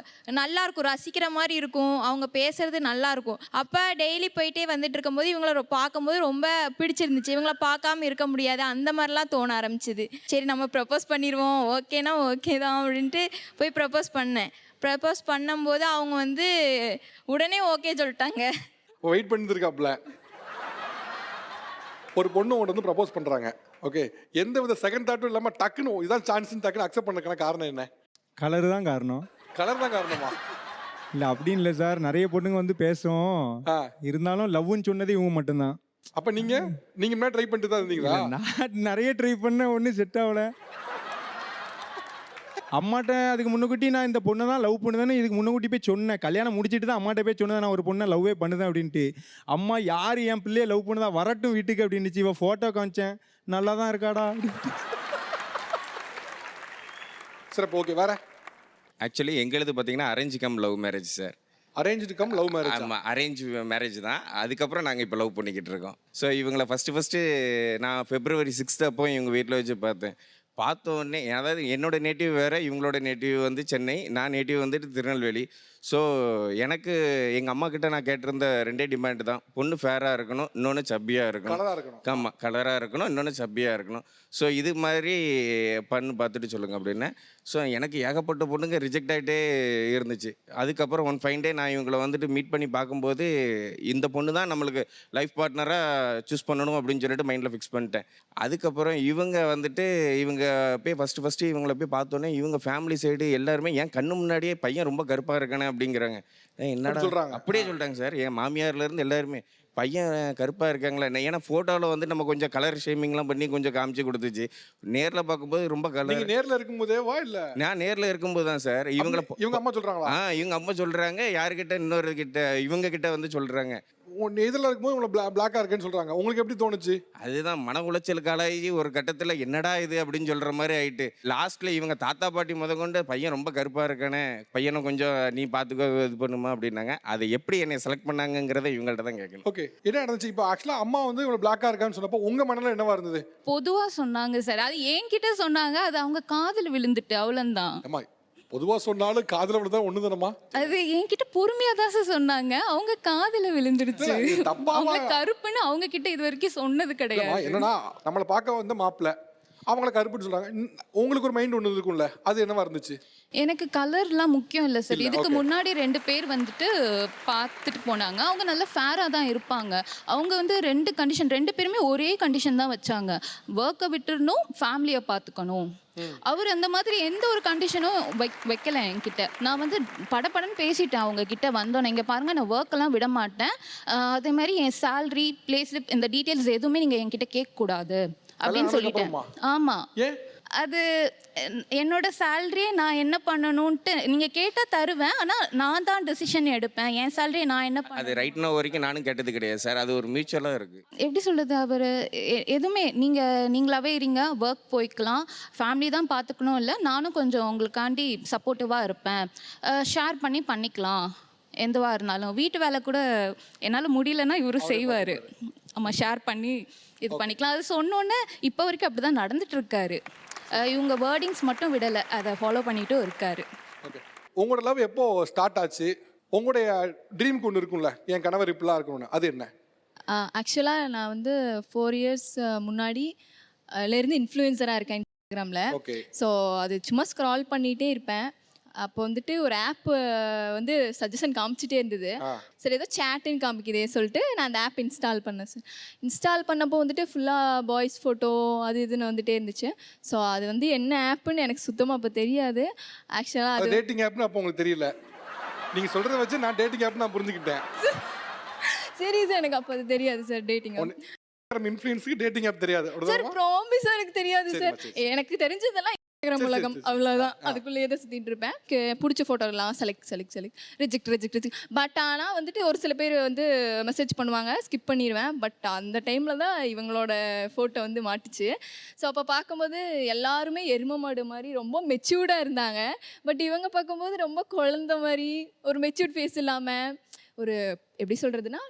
நல்லாயிருக்கும், ரசிக்கிற மாதிரி இருக்கும், அவங்க பேசுகிறது நல்லாயிருக்கும். அப்போ டெய்லி போயிட்டே வந்துட்டு இருக்கும்போது இவங்கள பார்க்கும்போது ரொம்ப பிடிச்சிருந்துச்சு. இவங்கள பார்க்காம இருக்க முடியாது, அந்த மாதிரிலாம் தோண ஆரம்பிச்சிது. சரி நம்ம ப்ரப்போஸ் பண்ணிடுவோம், ஓகேனா ஓகே தான் அப்படின்ட்டு போய் ப்ரப்போஸ் பண்ணேன். ப்ரப்போஸ் பண்ணும்போது அவங்க வந்து உடனே ஓகே சொல்லிட்டாங்க.
வெயிட் பண்ணிருக்காப்ல. ஒரு பொண்ணு உங்கள்கிட்ட வந்து ப்ரப்போஸ் பண்ணுறாங்க, ஓகே, எந்த வித செகண்ட் தாட்டும் இல்லாமல் டக்குன்னு இதான் சான்ஸ்ன்னு டக்குன்னு அக்செப்ட் பண்ணக்கான காரணம் என்ன?
கலர் தான் காரணம்.
கலர் தான் காரணமா?
இல்லை அப்படின்னு இல்லை சார், நிறைய பொண்ணுங்க வந்து பேசும், இருந்தாலும் லவ்னு சொன்னது இவங்க மட்டும்தான்.
அப்போ நீங்கள் முன்னாடி ட்ரை பண்ணிட்டு தான் இருந்தீங்களா?
நான் நிறைய ட்ரை பண்ண ஒன்றும் செட் ஆகலை. அம்மாட்ட அதுக்கு முன்னக்கூட்டி நான் இந்த பொண்ணை தான் லவ் பண்ணுவேன்னு இதுக்கு முன்னக்கூட்டி போய் சொன்னேன். கல்யாணம் முடிச்சுட்டு தான் அம்மாட்ட போய் சொன்னேன் நான் ஒரு பொண்ணை லவ்வே பண்ணுதேன் அப்படின்ட்டு. அம்மா யார் என் பிள்ளைய லவ் பண்ணுதா வரட்டும் வீட்டுக்கு அப்படின்னுச்சு. இவன் ஃபோட்டோ காமிச்சேன், நல்லா தான் இருக்காடா.
சரி, ஓகே, வேற.
ஆக்சுவலி எங்களுது பார்த்தீங்கன்னா arrange cum love marriage sir.
Arrange come love marriage?
ஆமாம், அரேஞ்ச் மேரேஜ் தான். அதுக்கப்புறம் நாங்கள் இப்போ லவ் பண்ணிக்கிட்டு இருக்கோம். ஸோ இவங்களை ஃபஸ்ட்டு நான் February 6 அப்போ இவங்க வீட்டில் வச்சு பார்த்தோன்னே, அதாவது என்னோட நேட்டிவ் வேறு, இவங்களோட நேட்டிவ் வந்து சென்னை, நான் நேட்டிவ் வந்துட்டு திருநெல்வேலி. ஸோ எனக்கு எங்கள் அம்மா கிட்ட நான் கேட்டிருந்த 2 டிமாண்ட் தான். பொண்ணு ஃபேராக இருக்கணும், இன்னொன்று சப்பியாக இருக்கணும். ஆமாம், கலராக இருக்கணும், இன்னொன்று சப்பியாக இருக்கணும். ஸோ இது மாதிரி பண்ணு பார்த்துட்டு சொல்லுங்கள் அப்படின்னு. ஸோ எனக்கு ஏகப்பட்ட பொண்ணுங்க ரிஜெக்ட் ஆகிட்டே இருந்துச்சு. அதுக்கப்புறம் ஒன் ஃபைன் டே நான் இவங்களை வந்துட்டு மீட் பண்ணி பார்க்கும்போது இந்த பொண்ணு தான் நம்மளுக்கு லைஃப் பார்ட்னராக சூஸ் பண்ணணும் அப்படின்னு சொல்லிட்டு மைண்டில் ஃபிக்ஸ் பண்ணிட்டேன். அதுக்கப்புறம் இவங்க போய் ஃபஸ்ட்டு இவங்களை போய் பார்த்தோன்னே இவங்க ஃபேமிலி சைடு எல்லாருமே என் கண்ணு முன்னாடியே பையன் ரொம்ப கருப்பாக இருக்கானே அப்படிங்கிறாங்க. என்னடா
சொல்கிறாங்க?
அப்படியே சொல்லிட்டாங்க சார். என் மாமியார்லேருந்து எல்லாருமே பையன் கருப்பாக இருக்காங்களா. ஏன்னா ஃபோட்டோவில் வந்து நம்ம கொஞ்சம் கலர் ஷேமிங்லாம் பண்ணி கொஞ்சம் காமிச்சு கொடுத்துச்சு. நேரில் பார்க்கும்போது ரொம்ப கலர்.
நேரில் இருக்கும்போதேவா இல்லை?
நான் நேரில் இருக்கும்போது தான் சார். இவங்க
அம்மா சொல்கிறாங்களா?
இவங்க அம்மா சொல்கிறாங்க. யாருக்கிட்ட இன்னொரு கிட்ட இவங்க கிட்ட வந்து சொல்கிறாங்க.
இதில் இருக்கும்போது உங்களை பிளாக்காக இருக்குன்னு சொல்கிறாங்க. உங்களுக்கு எப்படி தோணுச்சு?
அதுதான் மன உளைச்சலுக்கு ஆளாகி ஒரு கட்டத்தில் என்னடா இது அப்படின்னு சொல்கிற மாதிரி ஆயிட்டு. லாஸ்ட்டில் இவங்க தாத்தா பாட்டி கொண்டு பையன் ரொம்ப கருப்பாக இருக்கானே, பையனை கொஞ்சம் நீ பார்த்துக்கோ இது பண்ணுமா அப்படின்னாங்க. அதை எப்படி என்னை செலக்ட் பண்ணாங்கங்கிறத இவங்கள்ட்ட தான் கேட்கணும்.
ஓகே, என்ன நடந்துச்சு? இப்போ ஆக்சுவலாக அம்மா வந்து இவ்வளோ பிளாக்காக இருக்கான்னு சொன்னப்போ உங்கள் மனதில் என்னவா இருந்தது?
பொதுவாக சொன்னாங்க சார், அது என்கிட்ட சொன்னாங்க, அது அவங்க காதில் விழுந்துட்டு அவ்வளோதான்.
அம்மா பொதுவாக சொன்னாலும் காதில் விழுந்தா ஒன்று தானம்மா.
அது என்கிட்ட பொறுமையாக தான் சார் சொன்னாங்க, அவங்க காதில் விழுந்துடுச்சு. அவங்க கருப்புன்னு அவங்க கிட்ட இது வரைக்கும் சொன்னது கிடையாது.
என்னன்னா நம்மளை பார்க்க வந்த மாப்பிள்ளை அவங்கள கருப்புன்னு சொல்றாங்க. உங்களுக்கு ஒரு மைண்ட் ஒன்று இருக்கும்ல, அது என்னவா இருந்துச்சு?
எனக்கு கலர்லாம் முக்கியம் இல்லை சார். இதுக்கு முன்னாடி 2 பேர் வந்துட்டு பார்த்துட்டு போனாங்க. அவங்க நல்ல ஃபேராக தான் இருப்பாங்க. அவங்க வந்து 2 பேருமே ஒரே கண்டிஷன் தான் வச்சாங்க. ஒர்க்கை விட்டுறணும், ஃபேமிலியை பார்த்துக்கணும். அவர் அந்த மாதிரி எந்த ஒரு கண்டிஷனும் வைக்கல என்கிட்ட. நான் வந்து படப்படன்னு பேசிட்டேன் அவங்க கிட்ட வந்தோன்னே, இங்கே பாருங்கள் நான் ஒர்க்கெல்லாம் விட மாட்டேன், அதே மாதிரி என் சேலரி, பிளே ஸ்லிப், இந்த டீட்டெயில்ஸ் எதுவுமே நீங்கள் என்கிட்ட கேட்கக்கூடாது அப்படின்னு சொல்லிட்டேன். ஆமாம், அது என்னோட சேலரியை நான் என்ன பண்ணணுன்ட்டு நீங்கள் கேட்டால் தருவேன், ஆனால் நான் தான் டெசிஷன் எடுப்பேன். என் சேலரியை நான் என்ன பண்ண
அது ரைட் நோ வரைக்கும் நானும் கேட்டது கிடையாது சார். அது ஒரு மியூச்சுவலாக இருக்குது.
எப்படி சொல்கிறது, அவர் எதுவுமே நீங்களாவே இருங்க, ஒர்க் போய்க்கலாம், ஃபேமிலி தான் பார்த்துக்கணும், இல்லை நானும் கொஞ்சம் உங்களுக்காண்டி சப்போர்ட்டிவாக இருப்பேன், ஷேர் பண்ணி பண்ணிக்கலாம், எதுவாக இருந்தாலும் வீட்டு வேலை கூட என்னால் முடியலன்னா இவர் செய்வார். ஆமாம், ஷேர் பண்ணி இது பண்ணிக்கலாம். அது சொன்னோன்னே இப்போ வரைக்கும் அப்படி தான் நடந்துட்டுருக்காரு. இவங்க வேர்டிங்ஸ் மட்டும் விடலை, அதை ஃபாலோ பண்ணிட்டும் இருக்காரு.
ஓகே, உங்களோட லவ் எப்போ ஸ்டார்ட் ஆச்சு? உங்களுடைய ட்ரீம்க்கு ஒன்று இருக்கும்ல, என் கணவர் இப்படிலாம் இருக்கணும்னு, அது என்ன?
ஆக்சுவலாக நான் வந்து 4 இயர்ஸ் முன்னாடி இருந்து இன்ஃப்ளூயன்சராக இருக்கேன் இன்ஸ்டாகிராமில்.
ஓகே.
ஸோ அது சும்மா ஸ்க்ரால் பண்ணிகிட்டே இருப்பேன். அப்போ வந்துட்டு ஒரு ஆப் வந்து சஜஷன் காமிச்சிட்டே இருந்தது. சரி, ஏதோ சேட்டுன்னு காமிக்குதே சொல்லிட்டு நான் அந்த ஆப் இன்ஸ்டால் பண்ணேன் சார். இன்ஸ்டால் பண்ணப்போ வந்துட்டு ஃபுல்லாக பாய்ஸ் ஃபோட்டோ அது இதுன்னு வந்துட்டே இருந்துச்சு. ஸோ அது வந்து என்ன ஆப்புன்னு எனக்கு சுத்தமாக அப்போ தெரியாது. ஆக்சுவலாக அது
டேட்டிங் ஆப்னு அப்போ உங்களுக்கு தெரியல. நீங்கள் சொல்கிறத வச்சு நான் டேட்டிங் ஆப் நான் புரிஞ்சுக்கிட்டேன்.
சரி சார், எனக்கு அப்போ அது தெரியாது சார் டேட்டிங் ஆப்.
இன்ஃப்ளூயன்ஸுக்கு டேட்டிங் ஆப் தெரியாது
சார், ப்ராமிஸாக எனக்கு தெரியாது சார். எனக்கு தெரிஞ்சதெல்லாம் இன்ஸ்டாகிராம் உலகம், அவ்வளோதான். அதுக்குள்ளேயே தான் சுற்றிட்டு இருப்பேன். பிடிச்ச ஃபோட்டோலாம் செலக்ட் ரிஜெக்ட். பட் ஆனால் வந்துட்டு ஒரு சில பேர் வந்து மெசேஜ் பண்ணுவாங்க, ஸ்கிப் பண்ணிடுவேன். பட் அந்த டைமில் தான் இவங்களோட ஃபோட்டோ வந்து மாட்டுச்சு. ஸோ அப்போ பார்க்கும்போது எல்லாருமே எரும மாடு மாதிரி ரொம்ப மெச்சூர்டாக இருந்தாங்க. பட் இவங்க பார்க்கும்போது ரொம்ப குழந்த மாதிரி, ஒரு மெச்சூர்ட் ஃபேஸ் இல்லாமல், ஒரு எப்படி சொல்கிறதுனா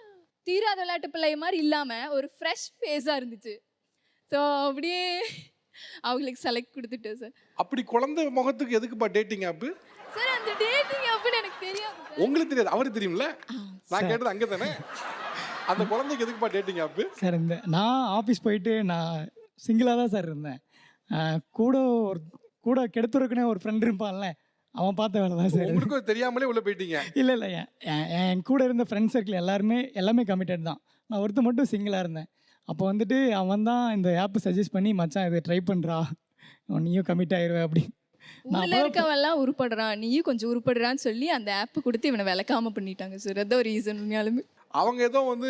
தீராத விளையாட்டு பிள்ளை மாதிரி இல்லாமல் ஒரு ஃப்ரெஷ் ஃபேஸாக இருந்துச்சு. ஸோ அப்படியே அவங்களுக்கு செலக்ட் கொடுத்துட்டேன் சார்.
அப்படி குழந்தை முகத்துக்கு எதுக்குப்பா டேட்டிங் ஆப்பு?
சார், அந்த டேட்டிங் ஆப்னு எனக்கு தெரியாது சார்.
உங்களுக்கு தெரியாது, அவருக்கு தெரியும்ல. நான் கேட்டது அங்கே தானே. அந்த குழந்தைக்கு எதுக்குப்பா டேட்டிங் ஆப்பு?
சார், நான் ஆஃபீஸ் போயிட்டு நான் சிங்கிளாக தான் சார் இருந்தேன். கூட கெடுத்துருக்குனே ஒரு ஃப்ரெண்ட் இருப்பான்ல, அவன் பார்த்த வேலை தான் சார்.
உங்களுக்கும் தெரியாமலே உள்ளே போயிட்டீங்க?
இல்லை, என் கூட இருந்த ஃப்ரெண்ட் சர்க்கிள் எல்லாமே கமிட்டட் தான். நான் ஒருத்தர் மட்டும் சிங்கிளாக இருந்தேன். அப்போ வந்துட்டு அவன் தான் இந்த ஆப் சஜஸ்ட் பண்ணி, மச்சான் இதை ட்ரை பண்ணுறா, நீயும் கமிட் ஆயிடுவேன் அப்படி.
ஊரில் இருக்கவெல்லாம் உருப்படுறான், நீயும் கொஞ்சம் உருப்படுறான்னு சொல்லி அந்த ஆப் கொடுத்து இவனை விளக்காம பண்ணிட்டாங்க சார். அதான் ரீசன். உண்மையாலுமே
அவங்க ஏதோ வந்து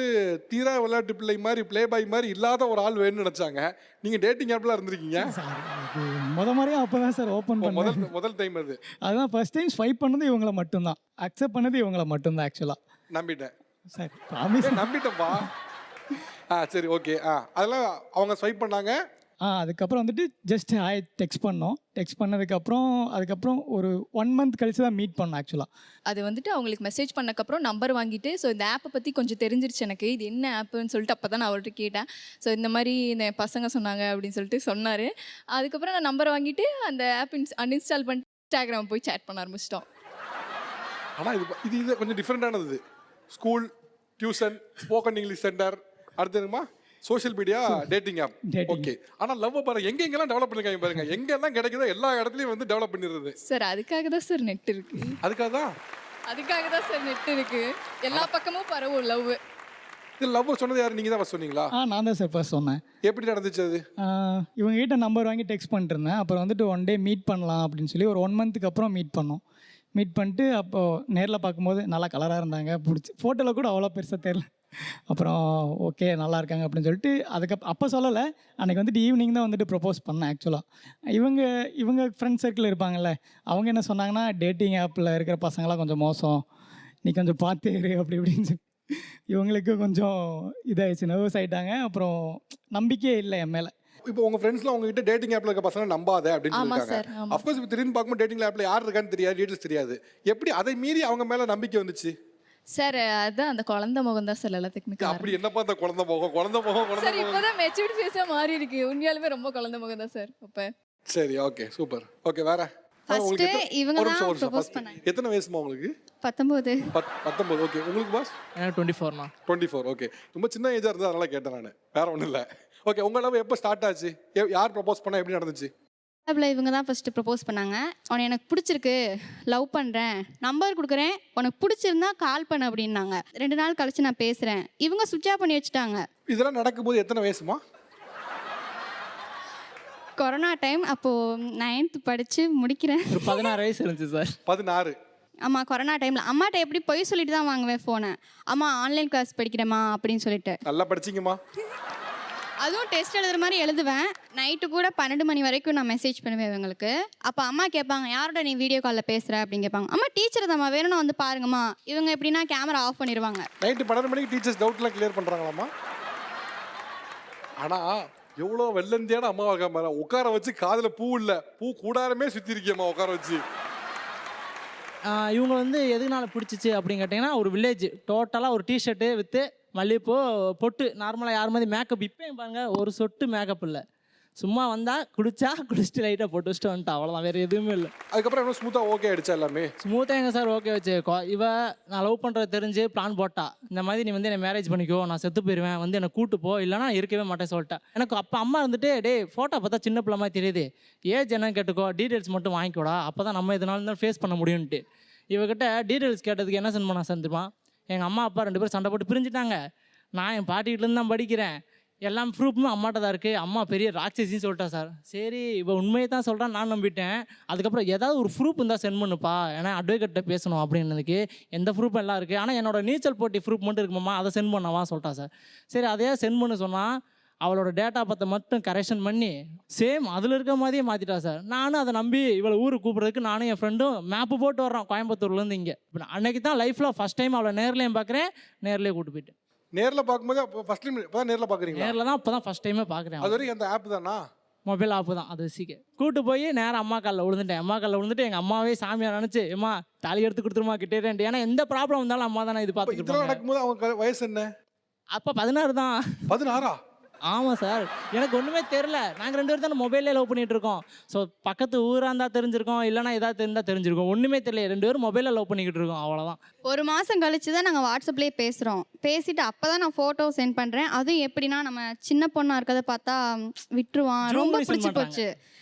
தீரா விளையாட்டு பிள்ளை மாதிரி, ப்ளே பாய் மாதிரி இல்லாத ஒரு ஆள் வேணும்னு நினச்சாங்க. நீங்கள் டேட்டிங் ஆப்லாம் இருந்திருக்கீங்க?
முறையாக அப்போ தான் சார் ஓப்பன் பண்ண
முதல் டைம் அது.
அதுதான் ஃபர்ஸ்ட் டைம் ஸ்வைப் பண்ணது இவங்களை மட்டும்தான், அக்செப்ட் பண்ணது இவங்களை மட்டும்தான். ஆக்சுவலாக
நம்பிட்டேன்
சார், ப்ராமிஸ்
நம்பிட்டேன்ப்பா. சரி, ஓகே. அதெல்லாம் அவங்க ஸ்வைப் பண்ணாங்க.
அதுக்கப்புறம் வந்துட்டு ஜஸ்ட் டெக்ஸ்ட் பண்ணோம். டெக்ஸ்ட் அதுக்கப்புறம் ஒரு 1 மந்த் கழிச்சு தான் மீட் பண்ணோம் ஆக்சுவலாக.
அது வந்துட்டு அவங்களுக்கு மெசேஜ் பண்ணக்கப்புறம் நம்பர் வாங்கிட்டு, ஸோ இந்த ஆப்பை பற்றி கொஞ்சம் தெரிஞ்சிருச்சு எனக்கு. இது என்ன ஆப்புன்னு சொல்லிட்டு அப்போ தான் நான் அவர்கிட்ட கேட்டேன். ஸோ இந்த மாதிரி இந்த பசங்க சொன்னாங்க அப்படின்னு சொல்லிட்டு சொன்னார். அதுக்கப்புறம் நான் நம்பரை வாங்கிட்டு அந்த ஆப் அன்இன்ஸ்டால் பண்ணிட்டு இன்ஸ்டாகிராம் போய் சேட் பண்ண ஆரம்பிச்சிட்டோம்.
ஆனால் இது கொஞ்சம் டிஃப்ரெண்டானது. School, tuition, spoken English centre, அடுத்ததுமா social media, dating app. Okay. ஆனால் லவ் பாருங்க எங்கெங்கெல்லாம் டெவலப் பண்ணிருக்காங்க பாருங்க. எங்கெல்லாம் கிடைக்குதோ எல்லா இடத்துலையும் வந்து டெவலப் பண்ணிடுறது
சார். அதுக்காக தான் சார் நெட் இருக்கு.
அதுக்காக தான்
சார் நெட் இருக்கு. எல்லா பக்கமும் பரவும் லவ்.
இது லவ் சொன்னது யாரு? நீங்கள் தான் சொன்னீங்களா?
நான் தான் சார் ஃபர்ஸ்ட் சொன்னேன்.
எப்படி நடந்துச்சு அது?
இவங்க கிட்ட நம்பர் வாங்கி டெக்ஸ்ட் பண்ணிருந்தேன். அப்புறம் வந்துட்டு 1 டே மீட் பண்ணலாம் அப்படின்னு சொல்லி ஒரு 1 மந்த்துக்கு அப்புறம் மீட் பண்ணோம். மீட் பண்ணிட்டு அப்போது நேரில் பார்க்கும்போது நல்லா கலராக இருந்தாங்க, பிடிச்சி. ஃபோட்டோவில் கூட அவ்வளோ பெருசாக தெரியல. அப்புறம் ஓகே நல்லா இருக்காங்க அப்படின்னு சொல்லிட்டு அப்போ சொல்லலை. அன்றைக்கி வந்துட்டு ஈவினிங் தான் வந்துட்டு ப்ரப்போஸ் பண்ணேன். ஆக்சுவலாக இவங்க ஃப்ரெண்ட் சர்க்கிள் இருப்பாங்கல்ல, அவங்க என்ன சொன்னாங்கன்னா, டேட்டிங் ஆப்பில் இருக்கிற பசங்களாம் கொஞ்சம் மோசம், நீ கொஞ்சம் பார்த்தே இரு அப்படி இப்படின்னு சொல்லி இவங்களுக்கு கொஞ்சம் இதாகிடுச்சு, நர்வஸ் ஆகிட்டாங்க. அப்புறம் நம்பிக்கையே இல்லை என் மேலே.
இப்போ உங்க ஃப்ரெண்ட்ஸ்லாம் உங்ககிட்ட டேட்டிங் ஆப்ல இருக்க பசங்க நம்பாத அப்படின்னு சொல்லிருக்காங்க. ஆஃப் கோர்ஸ் இப்போ திடீர்னு பார்க்கும்போது டேட்டிங் ஆப்ல யார் இருக்கான்னு தெரியாது, டீடைல்ஸ் தெரியாது. எப்படி அதை மீறி அவங்க மேல நம்பிக்கை வந்துச்சு?
சார், அதுதான் அந்த குழந்தை முகம் தான் சார் எல்லாத்துக்குமே.
அப்படி என்னப்பா அந்த குழந்தை முகம்
சார், இப்போதான் மெச்சூர்ட் ஃபேஸா மாறி இருக்கு. உண்மையாலுமே ரொம்ப குழந்தை முகம் தான் சார் அப்ப.
சரி, ஓகே, சூப்பர். ஓகே, வேற?
ஃபர்ஸ்ட் இவங்க தான் ப்ரோபோஸ் பண்ணாங்க.
எத்தனை வயசுமா உங்களுக்கு?
19.
19. ஓகே. உங்களுக்கு பாஸ்?
எனக்கு 24ண்ணா.
24. ஓகே. ரொம்ப சின்ன ஏஜா இருந்தா அதனால கேட்டேன் நான். வேற ஒன்றும் இல்லை. ஓகே. உங்க லவ் எப்போ ஸ்டார்ட் ஆச்சு? யார் ப்ரப்போஸ் பண்ணா, எப்படி நடந்துச்சு?
இவங்க தான் ஃபர்ஸ்ட் ப்ரப்போஸ் பண்ணாங்க. உன்னை எனக்கு பிடிச்சிருக்கு, லவ் பண்ணுறேன், நம்பர் கொடுக்குறேன், உனக்கு பிடிச்சிருந்தா கால் பண்ண அப்படின்னாங்க. 2 நாள் கழிச்சு நான் பேசுகிறேன். இவங்க சுவிட்ச் ஆஃப் பண்ணி வச்சுட்டாங்க.
இதெல்லாம் நடக்கும்போது எத்தனை வயசுமா?
Corona time. அப்போது 9th படித்து முடிக்கிறேன்.
ஒரு 16 வயசு இருந்துச்சு சார்.
16.
ஆமாம், கொரோனா டைமில் அம்மாட்ட எப்படி போய் சொல்லிட்டு தான் வாங்குவேன் ஃபோனை. அம்மா ஆன்லைன் கிளாஸ் படிக்கிறேம்மா அப்படின்னு சொல்லிட்டு.
நல்லா படிச்சிங்கம்மா.
அதுவும் டெஸ்ட் எழுதுற மாதிரி எழுதுவேன். நைட்டு கூட 12 மணி வரைக்கும் நான் மெசேஜ் பண்ணுவேன் இவங்களுக்கு. அப்போ அம்மா கேட்பாங்க, யாரோட நீ வீடியோ காலில் பேசுகிற அப்படின்னு கேட்பாங்க. அம்மா டீச்சர் தாம்மா, வேணும்னா வந்து பாருங்கம்மா. இவங்க எப்படின்னா கேமரா ஆஃப் பண்ணிடுவாங்க.
நைட்டு 12 மணிக்கு டீச்சர்ஸ் டவுட்லாம் கிளியர் பண்ணுறாங்களாம்மா? ஆனால் எவ்வளோ வெள்ளந்தியான அம்மாவை இருக்காம உட்கார வச்சு காதில் பூ இல்லை, பூ கூடாரமே சுற்றி இருக்கியம்மா உட்கார வச்சு.
இவங்க வந்து எதுனால பிடிச்சிச்சு அப்படின்னு கேட்டிங்கன்னா, ஒரு வில்லேஜ் டோட்டலாக ஒரு டிஷர்ட்டு விற்று மல்லிகைப்பூ பொட்டு நார்மலாக யார் மாதிரி மேக்கப் இப்போயும் பாருங்க ஒரு சொட்டு மேக்கப் இல்லை, சும்மா வந்தால் குடிச்சிட்டு லைட்டாக போட்டு வச்சுட்டு வந்துட்டா, அவ்வளோதான், வேறு எதுவுமே இல்லை.
அதுக்கப்புறம் என்ன ஸ்மூத்தாக ஓகே ஆயிடுச்சா எல்லாமே?
ஸ்மூத்தாக எங்க சார் ஓகே வச்சு இவ நான் லவ் பண்ணுறது தெரிஞ்சு பிளான் போட்டா, இந்த மாதிரி நீ வந்து என்னை மேரேஜ் பண்ணிக்கோ, நான் செத்து போயிடுவேன், வந்து என்னை கூட்டு போ, இல்லைனா இருக்கவே மாட்டேன் சொல்லிட்டா. எனக்கு அப்போ அம்மா இருந்துட்டு, டே ஃபோட்டோ பார்த்தா சின்ன பிள்ளை மாதிரி தெரியுது, ஏஜ் என்னன்னு கேட்டுக்கோ, டீட்டெயில்ஸ் மட்டும் வாங்கிக்கோடா, அப்போ தான் நம்ம இதனால தான் ஃபேஸ் பண்ண முடியும்ட்டு. இவகிட்ட டீட்டெயில்ஸ் கேட்டதுக்கு என்ன சென்ட் பண்ண சந்திருப்பான், எங்கள் அம்மா அப்பா 2 பேரும் சண்டை போட்டு பிரிஞ்சுட்டாங்க, நான் என் பாட்டிகிட்டேருந்து தான் படிக்கிறேன், எல்லாம் ப்ரூஃப்மே அம்மாட்ட தான் இருக்குது, அம்மா பெரிய ராட்சசின்னு சொல்லிட்டா சார். சரி இவள் உண்மையை தான் சொல்கிறான், நான் நம்பிட்டேன். அதுக்கப்புறம் ஏதாவது ஒரு ப்ரூஃப் இருந்தால் சென்ட் பண்ணுப்பா, ஏன்னா அட்வொகேட்டை பேசணும் அப்படின்னதுக்கு எந்த ப்ரூஃப் எல்லாம் இருக்குது, ஆனால் என்னோட நீச்சல் போட்டி ப்ரூஃப் மட்டும் இருக்குமாம்மா, அதை சென்ட் பண்ணவா சொல்லிட்டா சார். சரி அதையே சென்ட் பண்ண சொன்னால் அவளோட டேட்டா பற்ற மட்டும் கரெக்ஷன் பண்ணி சேம் அதில் இருக்க மாதிரியே மாற்றிட்டா சார். நானும் அதை நம்பி இவளை ஊருக்கு கூப்பிட்றதுக்கு நானும் என் ஃப்ரெண்டும் மேப்பு போட்டு வர்றோம் கோயம்புத்தூர்லேருந்து இங்கே. இப்போ அன்னைக்கு தான் லைஃப்பில் ஃபஸ்ட் டைம் அவளை நேர்லேயும் பார்க்குறேன், நேர்லேயே கூப்பிட்டு போயிட்டேன்.
நேரில் பார்க்கும்போது ஃபர்ஸ்ட் டைம் இப்போ தான் நேரில் பார்க்குறீங்க?
நேரில் தான் இப்போ தான் ஃபஸ்ட் டைமே பார்க்குறேன்.
அது வரைக்கும் அந்த ஆப் தானா?
மொபைல் ஆப்பு தான் அது. வசிக்க கூப்பிட்டு போய் நேராக அம்மா காலில் விழுந்துட்டேன். அம்மா காலில் விழுந்துட்டு எங்கள் அம்மாவே சாமியாக நினச்சி, அம்மா தாலி எடுத்து கொடுத்துருமா கிட்டேன், ஏன்னா எந்த ப்ராப்ளம் வந்தாலும் அம்மா தானே இது பார்த்துக்கிட்டு
நடக்கும்போது அவங்க வயசு என்ன?
அப்போ 16 தான்.
16ஆ?
ஆமாம் சார், எனக்கு ஒன்றுமே தெரில, நாங்கள் 2 பேரும் தானே மொபைல்லே லவ் பண்ணிகிட்டு இருக்கோம். ஸோ பக்கத்து ஊராக இருந்தால் தெரிஞ்சிருக்கோம், இல்லைனா ஏதாவது தெரிந்தால் தெரிஞ்சிருக்கோம், ஒன்றுமே தெரியல, 2 பேரும் மொபைலில் லவ் பண்ணிக்கிட்டு இருக்கோம், அவ்வளோதான்.
1 மாதம் கழிச்சு தான் நாங்கள் வாட்ஸ்அப்லேயே பேசுகிறோம். பேசிட்டு அப்போ தான் நான் ஃபோட்டோ சென்ட் பண்ணுறேன். அதுவும் எப்படின்னா நம்ம சின்ன பொண்ணாக இருக்கிறத பார்த்தா விட்டுருவான், ரொம்ப பிடிச்சி போச்சு.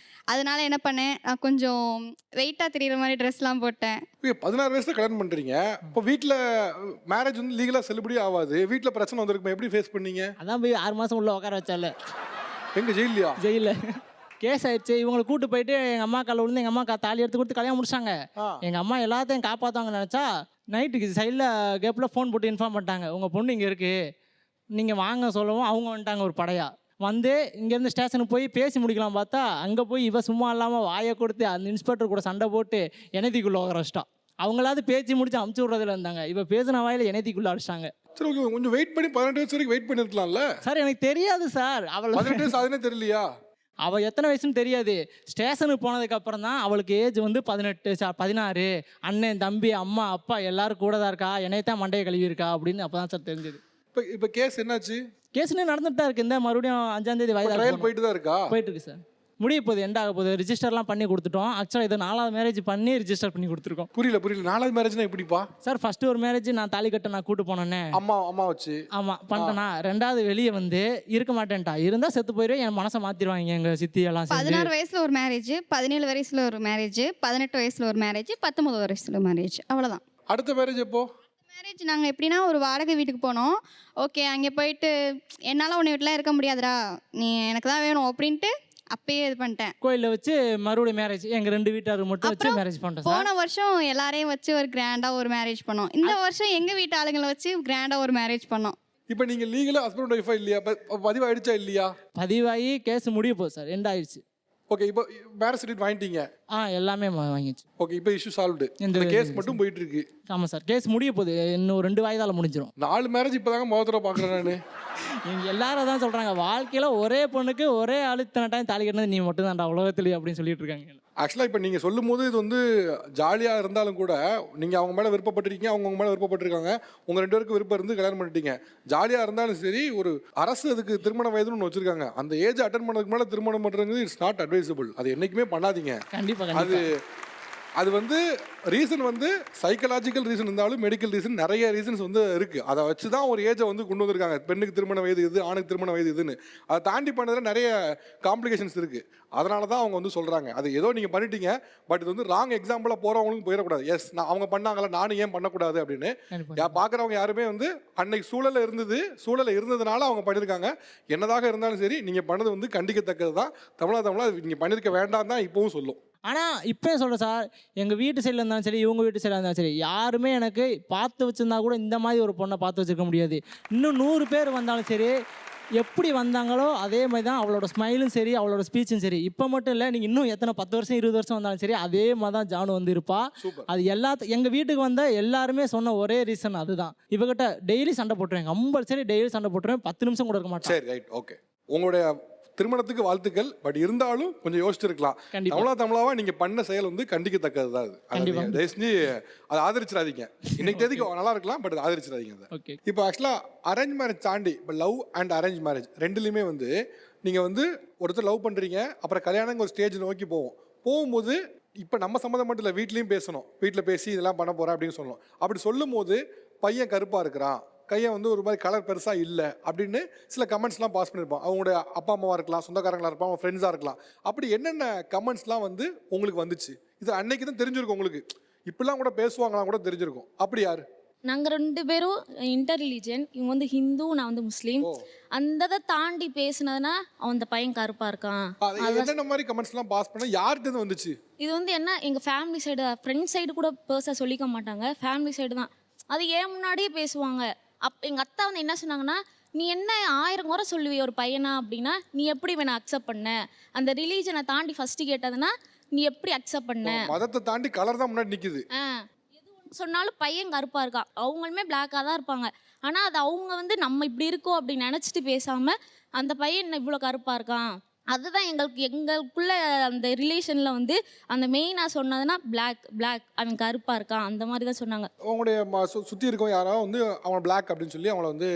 அதனால என்ன பண்ணேன், நான் கொஞ்சம் வெயிட்டாக தெரியுற மாதிரி ட்ரெஸ்லாம் போட்டேன்.
16 வயசுல கல்யாணம் பண்ணுறீங்க, இப்போ வீட்டில் மேரேஜ் வந்து லீகலாக செல்லுபடி ஆகாது, வீட்டில் பிரச்சனை வந்திருக்குமா, எப்படி ஃபேஸ் பண்ணீங்க?
அதான் போய் 6 மாதம் உள்ள உட்கார வச்சால.
எங்கே ஜெயிலியா?
ஜெயிலில் கேஸ் ஆயிடுச்சு. இவங்களை கூட்டு போயிட்டு எங்கள் அம்மா காலில் விழுந்து எங்கள் அம்மா தாலி எடுத்து கொடுத்து கல்யாணம் முடிச்சாங்க. எங்கள் அம்மா எல்லாத்தையும் காப்பாற்றுவாங்கன்னு நினச்சா நைட்டுக்கு சைடில் கேப்பில் ஃபோன் போட்டு இன்ஃபார்ம் பண்ணிட்டாங்க, உங்கள் பொண்ணு இங்கே இருக்குது, நீங்கள் வாங்க சொல்லவும் அவங்க வந்துட்டாங்க ஒரு படையா. வந்து இங்கேருந்து ஸ்டேஷனுக்கு போய் பேசி முடிக்கலாம் பார்த்தா அங்கே போய் இவ சும்மா இல்லாமல் வாயை கொடுத்து அந்த இன்ஸ்பெக்டர் கூட சண்டை போட்டு எனத்திக்குள்ளே அடிச்சிட்டா. அவங்களாவது பேச்சு முடிச்சு அமுச்சு விட்றதுல இருந்தாங்க, இவ பேசின வாயில் எனத்திக்குள்ளே அடிச்சிட்டாங்க.
சரி ஓகே, கொஞ்சம் வெயிட் பண்ணி 18 வயசு வரைக்கும் வெயிட் பண்ணிருக்கலாம்ல
சார். எனக்கு தெரியாது சார், அவள்
18 வயசு அதுனே தெரியலையா?
அவள் எத்தனை வயசுன்னு தெரியாது. ஸ்டேஷனுக்கு போனதுக்கு அப்புறம் தான் அவளுக்கு ஏஜ் வந்து 16 அண்ணன் தம்பி அம்மா அப்பா எல்லாரும் கூட தான் இருக்கா, என்னைத்தான் மண்டையை கழுவி இருக்கா அப்படின்னு அப்போ தான் சார் தெரிஞ்சது.
இப்போ கேஸ் என்னாச்சு?
கேஸ் இன்னும் நடந்துட்டு தான் இருக்கு. இந்த மறுபடியும் 5ஆம் தேதி
ட்ரையல் போயிட்டு தான் இருக்கா?
போயிட்டு இருக்கு சார். முடிய போகுது, எண்ட் ஆக போகுது. ரிஜிஸ்டர்லாம் பண்ணி கொடுத்துட்டோம். ஆக்சுவலாக இது 4வது மேரேஜ் பண்ணி ரிஜிஸ்டர் பண்ணி கொடுத்துருக்கோம்.
புரியல 4வது மேரேஜ்னா எப்படிப்பா
சார்? ஃபர்ஸ்ட் ஒரு மேரேஜ் நான் தாலி கட்ட நான் கூட்டு போனேன்னே,
அம்மா வச்சு.
ஆமாம் பண்ணிட்டேனா. 2வது வெளியே வந்து இருக்க மாட்டேன்ட்டா, இருந்தால் செத்து போயிடும், என் மனசை மாற்றிடுவாங்க எங்கள் சித்தி எல்லாம்.
16 வயசில் ஒரு மேரேஜ், 17 வயசில் ஒரு மேரேஜ், 18 வயசில் ஒரு மேரேஜ், 19 வயசில் ஒரு மேரேஜ், அவ்வளோதான்.
அடுத்த மேரேஜ் எப்போ?
மேரேஜ் நாங்கள் எப்படின்னா ஒரு வாடகை வீட்டுக்கு போனோம். ஓகே, அங்கே போயிட்டு என்னால் உன்னை வீட்டில் இருக்க முடியாதுடா, நீ எனக்கு தான் வேணும் அப்படின்ட்டு அப்பயே இது பண்ணிட்டேன்.
கோயிலில் வச்சு மறுபடியும் மேரேஜ் எங்கள் 2 வீட்டாரு மட்டும் வச்சு மேரேஜ் பண்ணிட்டோம்.
போன வருஷம் எல்லாரையும் வச்சு ஒரு கிராண்டாக ஒரு மேரேஜ் பண்ணோம். இந்த வருஷம் எங்கள் வீட்டு ஆளுங்களை வச்சு கிராண்டாக ஒரு மேரேஜ் பண்ணோம்.
இப்போ நீங்கள் லீகலாக ஹஸ்பண்ட் ஒய்ஃபா இல்லையா? பதிவாயிடுச்சா இல்லையா?
பதிவாகி கேஸ் முடிய போகுது சார், எண்ட் ஆயிடுச்சு.
ஓகே, இப்போ மேரேஜ் சர்டிஃபிகேட் வாங்கிட்டீங்க?
எல்லாமே வாங்கிச்சு.
ஓகே, இப்போ இஷ்யூ சால்வ்டு, இந்த கேஸ் மட்டும் போயிட்டு இருக்கு.
ஆமாம் சார், கேஸ் முடிய போகுது, இன்னும் 2 வாய்தால முடிஞ்சிடும்.
4 மேரேஜ் இப்போ தாங்க முதல்ல பார்க்குறேன் நான்.
இங்கே எல்லாரும் தான் சொல்கிறாங்க, வாழ்க்கையில் ஒரே பொண்ணுக்கு ஒரே அழுத்தன டைம் தாலி கட்டினது நீ மட்டும் தான்டா உலகத்துலேயே அப்படின்னு சொல்லிட்டு இருக்காங்க.
ஆக்சுவலாக இப்போ நீங்கள் சொல்லும் போது இது வந்து ஜாலியாக இருந்தாலும் கூட நீங்கள் அவங்க மேலே விருப்பப்பட்டிருக்கீங்க, அவங்க மேலே விருப்பப்பட்டிருக்காங்க, உங்கள் 2 பேருக்கு விருப்பம் இருந்து கல்யாணம் பண்ணிட்டீங்க. ஜாலியாக இருந்தாலும் சரி, ஒரு அரசு அதுக்கு திருமண வயதுன்னு ஒன்று வச்சுருக்காங்க. அந்த ஏஜ் அட்டன் பண்ணதுக்கு மேலே திருமணம் பண்ணுறது இட்ஸ் நாட் அட்வைசபிள். அது என்றைக்குமே பண்ணாதீங்க.
கண்டிப்பாக
அது வந்து ரீசன் வந்து சைக்கலாஜிக்கல் ரீசன் இருந்தாலும் மெடிக்கல் ரீசன் நிறைய ரீசன்ஸ் வந்து இருக்குது. அதை வச்சு தான் ஒரு ஏஜை வந்து கொண்டு வந்திருக்காங்க. பெண்ணுக்கு திருமண வயது இது, ஆணுக்கு திருமண வயது இதுன்னு. அதை தாண்டி பண்ணதில் நிறைய காம்ப்ளிகேஷன்ஸ் இருக்குது. அதனால தான் அவங்க வந்து சொல்கிறாங்க. அது ஏதோ நீங்கள் பண்ணிட்டீங்க, பட் இது வந்து ராங் எக்ஸாம்பிளாக போகிறவங்களுக்கும் போயிடக்கூடாது. எஸ், நான் அவங்க பண்ணாங்களா நானும் ஏன் பண்ணக்கூடாது அப்படின்னு பார்க்குறவங்க யாருமே வந்து அன்னைக்கு சூழலில் இருந்ததுனால அவங்க பண்ணியிருக்காங்க. என்னதாக இருந்தாலும் சரி, நீங்கள் பண்ணது வந்து கண்டிக்கத்தக்கது தான். தமிழா நீங்கள் பண்ணியிருக்க வேண்டாம் தான் இப்போவும் சொல்லும்.
ஆனால் இப்போ சொல்கிறேன் சார், எங்கள் வீட்டு சைடில் இருந்தாலும் சரி, இவங்க வீட்டு சைடில் இருந்தாலும் சரி, யாருமே எனக்கு பார்த்து வச்சுருந்தா கூட இந்த மாதிரி ஒரு பொண்ணை பார்த்து வச்சுருக்க முடியாது. இன்னும் 100 பேர் வந்தாலும் சரி, எப்படி வந்தாங்களோ அதே மாதிரி தான் அவளோட ஸ்மைலும் சரி அவளோட ஸ்பீச்சும் சரி. இப்போ மட்டும் இல்லை, நீங்கள் இன்னும் எத்தனை 10 வருஷம் 20 வருஷம் வந்தாலும் சரி அதே மாதிரி தான் ஜானு வந்து இருப்பா. அது எங்கள் வீட்டுக்கு வந்த எல்லாருமே சொன்ன ஒரே ரீசன் அதுதான். இவகிட்ட டெய்லி சண்டை போட்டுருவேன், கம்பல்சரி டெய்லி சண்டை போட்டுருவேன், 10 நிமிஷம் கூட இருக்க மாட்டேன்.
சரி, ரைட், ஓகே. உங்களுடைய திருமணத்துக்கு வாழ்த்துக்கள். பட் இருந்தாலும் கொஞ்சம் யோசிச்சிருக்கலாம். தமிழாவா நீங்க பண்ண செயல் வந்து கண்டிக்கத்தக்கது தான். அது தயவு செஞ்சு அதை ஆதரிச்சிடாதீங்க. இன்னைக்கு தேதிக்கு நல்லா இருக்கலாம், பட் ஆதரிச்சிடாதீங்க அதை. இப்போ ஆக்சுவலா அரேஞ்ச் மேரேஜ் தாண்டி இப்போ லவ் அண்ட் அரேஞ்ச் மேரேஜ் ரெண்டுலையுமே வந்து நீங்க வந்து ஒருத்தர் லவ் பண்றீங்க, அப்புறம் கல்யாணம் ஒரு ஸ்டேஜ் நோக்கி போகும்போது இப்போ நம்ம சம்மந்தம் மட்டும் இல்லை, வீட்லேயும் பேசணும். வீட்டில் பேசி இதெல்லாம் பண்ண போகிறேன் அப்படின்னு சொல்லணும். அப்படி சொல்லும் போது பையன் கருப்பாக இருக்கிறான், கையை வந்து ஒரு மாதிரி கலர் பெருசாக இல்லை அப்படின்னு சில கமெண்ட்ஸ்லாம் பாஸ் பண்ணியிருப்பான். அவங்களோட அப்பா அம்மாவாக இருக்கலாம், சொந்தக்காரங்களாக இருப்பான், அவங்க ஃப்ரெண்ட்ஸாக இருக்கலாம். அப்படி என்னென்ன கமெண்ட்ஸ்லாம் வந்து உங்களுக்கு வந்துச்சு? இது அன்னைக்கு தான் தெரிஞ்சிருக்கும் உங்களுக்கு. இப்படிலாம் கூட பேசுவாங்களாம் கூட தெரிஞ்சிருக்கும். அப்படி யார்?
நாங்கள் 2 பேரும் இன்டர் ரிலீஜன். இவங்க வந்து ஹிந்து, நான் வந்து முஸ்லீம். அந்த தாண்டி பேசினதுன்னா அந்த பையன் கருப்பாக இருக்கான்.
என்னென்ன மாதிரி கமெண்ட்ஸ்லாம் பாஸ் பண்ண யார்கிட்ட வந்துச்சு?
இது வந்து என்ன, எங்கள் ஃபேமிலி சைடு, ஃப்ரெண்ட் சைடு கூட பெருசாக சொல்லிக்க மாட்டாங்க, ஃபேமிலி சைடு தான். அது ஏன் முன்னாடியே பேசுவாங்க. எங்கள் அத்தா வந்து என்ன சொன்னாங்கன்னா, நீ என்ன 1000 முறை சொல்லுவி ஒரு பையனா அப்படின்னா நீ எப்படி வேணா அக்செப்ட் பண்ண? அந்த ரிலீஜனை தாண்டி ஃபர்ஸ்ட் கேட்டதுன்னா நீ எப்படி அக்செப்ட் பண்ண?
மதத்தை தாண்டி கலர் தான் முன்னாடி நிக்குது.
எது சொன்னாலும் பையன் கருப்பா இருக்கா, அவங்களுமே பிளாக்காக தான் இருப்பாங்க. ஆனால் அது அவங்க வந்து நம்ம இப்படி இருக்கோம் அப்படின்னு நினச்சிட்டு பேசாம அந்த பையன் இவ்வளோ கருப்பா இருக்கான். அதுதான் எங்களுக்குள்ள அந்த ரிலேஷனில் வந்து அந்த மெயினாக சொன்னதுன்னா பிளாக் அவன் கருப்பாக இருக்கான், அந்த மாதிரி தான் சொன்னாங்க.
உங்களுடைய சுற்றி இருக்கவங்க யாராவது வந்து அவன் பிளாக் அப்படின்னு சொல்லி அவங்கள வந்து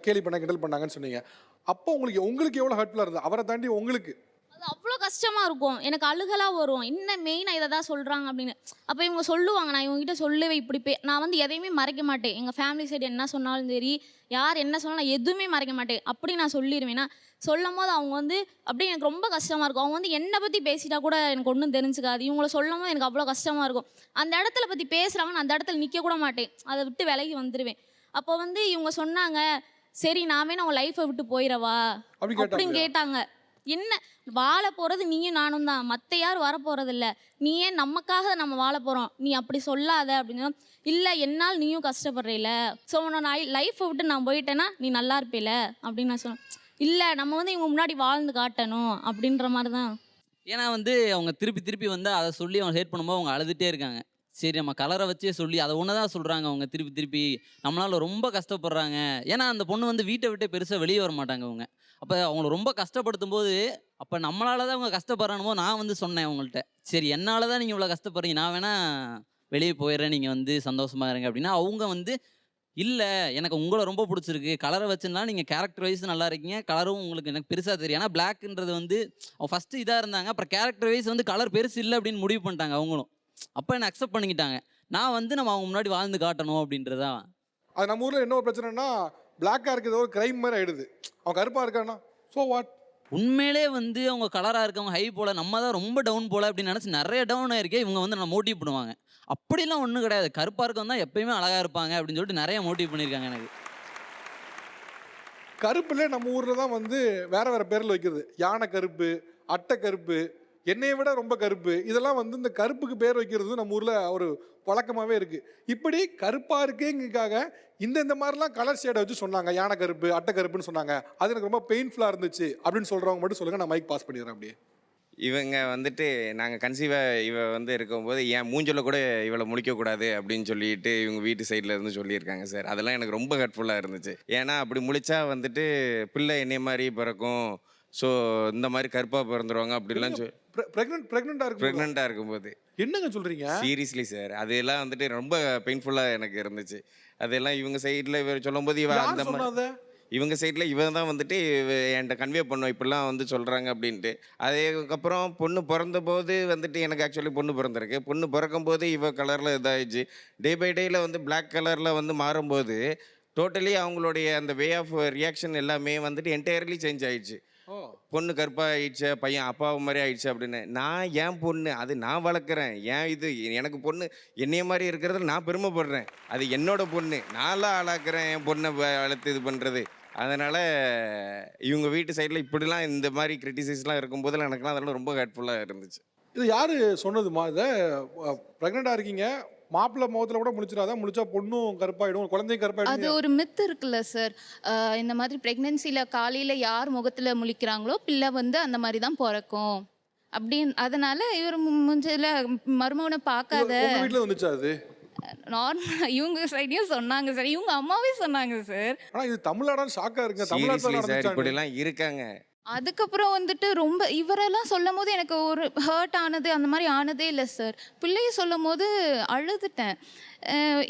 கேலி பண்ண கிண்டல் பண்ணாங்கன்னு சொன்னீங்க. அப்போ உங்களுக்கு எவ்வளோ ஹர்ட்ஃபுல்லாக இருந்தது? அவரை தாண்டி உங்களுக்கு
அது அவ்வளோ கஷ்டமாக இருக்கும், எனக்கு அழுகலாக வரும். இன்னும் மெயினாக இதை தான் சொல்கிறாங்க அப்படின்னு. அப்போ இவங்க சொல்லுவாங்க, நான் இவங்ககிட்ட சொல்லவே இப்படி நான் வந்து எதையுமே மறைக்க மாட்டேன். எங்கள் ஃபேமிலி சைடு என்ன சொன்னாலும் சரி, யார் என்ன சொன்னாலும் நான் எதுவுமே மறைக்க மாட்டேன். அப்படி நான் சொல்லிடுவேன்னா சொல்லும் போது அவங்க வந்து அப்படியே எனக்கு ரொம்ப கஷ்டமாக இருக்கும். அவங்க வந்து என்னை பற்றி பேசிட்டா கூட எனக்கு ஒன்றும் தெரிஞ்சுக்காது. இவங்கள சொல்லும் போது எனக்கு அவ்வளோ கஷ்டமாக இருக்கும். அந்த இடத்துல பற்றி பேசுகிறாங்க, நான் அந்த இடத்துல நிற்க கூட மாட்டேன், அதை விட்டு விலகி வந்துடுவேன். அப்போ வந்து இவங்க சொன்னாங்க, சரி நான் வேணா உங்கள் லைஃப்பை விட்டு போயிடவா அப்படின்னு கேட்டாங்க. என்ன வாழ போகிறது நீயும் நானும் தான், மற்ற யாரும் வர போகிறதில்ல, நீ ஏன் நமக்காக நம்ம வாழ போகிறோம், நீ அப்படி சொல்லாத அப்படின்னு. இல்லை என்னால் நீயும் கஷ்டப்படுறீல, ஸோ நான் லைஃப்பை விட்டு நான் போயிட்டேன்னா நீ நல்லா இருப்பேல அப்படின்னு நான் சொன்னேன். இல்லை நம்ம வந்து இவங்க முன்னாடி வாழ்ந்து காட்டணும் அப்படின்ற மாதிரி தான்.
ஏன்னா வந்து அவங்க திருப்பி வந்து அதை சொல்லி அவங்க ஹேட் பண்ணும்போது அவங்க அழுதுகிட்டே இருக்காங்க. சரி நம்ம கலரை வச்சே சொல்லி அதை ஒன்று தான் சொல்கிறாங்க அவங்க திருப்பி நம்மளால் ரொம்ப கஷ்டப்படுறாங்க. ஏன்னா அந்த பொண்ணு வந்து வீட்டை விட்டே பெருசாக வெளியே வர மாட்டாங்க அவங்க. அப்போ அவங்கள ரொம்ப கஷ்டப்படுத்தும் போது அப்போ நம்மளால தான் அவங்க கஷ்டப்படுறானுமோ நான் வந்து சொன்னேன் அவங்கள்ட்ட, சரி என்னால் தான் நீங்கள் இவ்வளோ கஷ்டப்படுறீங்க, நான் வேணா வெளியே போயிடுறேன், நீங்கள் வந்து சந்தோஷமாக இருங்க அப்படின்னா அவங்க வந்து இல்லை எனக்கு உங்களை ரொம்ப பிடிச்சிருக்கு, கலரை வச்சுன்னா நீங்கள் கேரக்டர் வைஸ் நல்லா இருக்கீங்க, கலரும் உங்களுக்கு எனக்கு பெருசாக தெரியும். ஏன்னா பிளாக்ன்றது வந்து அவங்க ஃபஸ்ட்டு இதாக இருந்தாங்க, அப்புறம் கேரக்டர் வைஸ் வந்து கலர் பெருசு இல்லை அப்படின்னு முடிவு பண்ணிட்டாங்க அவங்களும். அப்போ என்னை அக்செப்ட் பண்ணிக்கிட்டாங்க. நான் வந்து நம்ம அவங்க முன்னாடி வாழ்ந்து காட்டணும் அப்படின்றதான்.
அது நம்ம ஊரில் என்ன ஒரு பிரச்சனைனா பிளாக்காக இருக்கிறது ஒரு கிரைம் மாதிரி ஆகிடுது. அவன் கருப்பாக இருக்கானா ஸோ வாட்?
உண்மையிலே வந்து அவங்க கலராக இருக்கவங்க ஹை போல், நம்ம தான் ரொம்ப டவுன் போல் அப்படின்னு நினச்சி நிறைய டவுன் ஆயிருக்கே. இவங்க வந்து நான் மோட்டிவ் பண்ணுவாங்க. அப்படிலாம் ஒன்றும் கிடையாது, கருப்பாக இருக்கவங்க தான் எப்பயுமே அழகாக இருப்பாங்க அப்படின்னு சொல்லிட்டு நிறைய மோட்டிவ் பண்ணியிருக்காங்க எனக்கு.
கருப்புல நம்ம ஊரில் தான் வந்து வேறு பேரில் வைக்கிறது. யானை கருப்பு, அட்டை கருப்பு, என்னையை விட ரொம்ப கருப்பு, இதெல்லாம் வந்து இந்த கருப்புக்கு பேர் வைக்கிறது நம்ம ஊரில் ஒரு பழக்கமாகவே இருக்குது. இப்படி கருப்பாக இருக்கேங்கிறதுக்காக இந்த மாதிரிலாம் கலர் ஷேடை வச்சு சொன்னாங்க, யானை கருப்பு அட்டை கருப்புன்னு சொன்னாங்க. அது எனக்கு ரொம்ப பெயின்ஃபுல்லாக இருந்துச்சு அப்படின்னு சொல்கிறவங்க மட்டும் சொல்லுங்கள், நான் மைக் பாஸ் பண்ணிடுறேன். அப்படியே
இவங்க வந்துட்டு நாங்கள் கன்சீவாக இவ வந்து இருக்கும்போது என் மூஞ்சில் கூட இவளை முழிக்கக்கூடாது அப்படின்னு சொல்லிட்டு இவங்க வீட்டு சைடில் இருந்து சொல்லியிருக்காங்க சார். அதெல்லாம் எனக்கு ரொம்ப ஹர்ட்ஃபுல்லாக இருந்துச்சு. ஏன்னா அப்படி முழிச்சா வந்துட்டு பிள்ளை என்னைய மாதிரி பிறக்கும், ஸோ இந்த மாதிரி கருப்பாக பிறந்துருவாங்க அப்படிலாம் ப்ரெக்னெண்ட்டாக இருக்கும்போது.
என்னங்க சொல்கிறீங்க?
சீரியஸ்லி சார், அதெல்லாம் வந்துட்டு ரொம்ப பெயின்ஃபுல்லாக எனக்கு இருந்துச்சு. அதெல்லாம் இவங்க சைடில் இவர் சொல்லும்போது இவ அந்த மாதிரி இவங்க சைடில் இவன் தான் வந்துட்டு என்கிட்ட கன்வே பண்ணுவோம் இப்படிலாம் வந்து சொல்கிறாங்க அப்படின்ட்டு. அதுக்கப்புறம் பொண்ணு பிறந்தபோது வந்துட்டு எனக்கு ஆக்சுவலி பொண்ணு பிறந்திருக்கு. பொண்ணு பிறக்கும்போது இவ கலரில் இதாகிடுச்சு. டே பை டேயில் வந்து பிளாக் கலரில் வந்து மாறும்போது டோட்டலி அவங்களுடைய அந்த வே ஆஃப் ரியாக்ஷன் எல்லாமே வந்துட்டு என்டையர்லி சேஞ்ச் ஆகிடுச்சு. பொண்ணு கருப்பாக ஆயிடுச்சு, பையன் அப்பாவை மாதிரி ஆயிடுச்சு அப்படின்னு. நான் என் பொண்ணு அது நான் வளர்க்குறேன், ஏன் இது எனக்கு பொண்ணு என்னைய மாதிரி இருக்கிறதுல நான் பெருமைப்படுறேன். அது என்னோட பொண்ணு, நான்லாம் ஆளாக்குறேன் என் பொண்ணை வளர்த்து இது பண்ணுறது. அதனால் இவங்க வீட்டு சைடில் இப்படிலாம் இந்த மாதிரி கிரிட்டிசைஸ்லாம் இருக்கும்போதெல்லாம் எனக்குலாம் அதெல்லாம் ரொம்ப ஹர்ட்ஃபுல்லாக இருந்துச்சு.
இது யார் சொன்னதுமா? இதை ப்ரெக்னெண்ட்டாக இருக்கீங்க, மாப்பிள்ளை முகத்துல கூட முழிச்சிடாத, முழிச்சா பொண்ணும் கருப்பாயிடும், குழந்தையும்
அது
கருப்பாயிடும்.
ஒரு மித்து இருக்குல்ல சார். இந்த மாதிரி ப்ரெக்னென்சியில் காலையில் யார் முகத்தில் முழிக்கிறாங்களோ பிள்ளை வந்து அந்த மாதிரி தான் பிறக்கும் அப்படின்னு. அதனால இவர் முஞ்சில மருமகனை பார்க்காத
உங்க வீட்டுல வந்துச்சா அது?
நார்மலாக இவங்க சைடையும் சொன்னாங்க சார், இவங்க அம்மாவே சொன்னாங்க சார்.
ஆனா இது தமிழ்நாடான்னு ஷாக்கா இருக்குங்க.
சீரியஸ்லி சார்
தமிழ்நாட்டில்
இப்படிலாம் இருக்காங்க.
அதுக்கப்புறம் வந்துட்டு ரொம்ப இவரெல்லாம் சொல்லும் போது எனக்கு ஒரு ஹர்ட் ஆனது அந்த மாதிரி ஆனதே இல்லை சார். பிள்ளைய சொல்லும் போது அழுதுட்டேன்.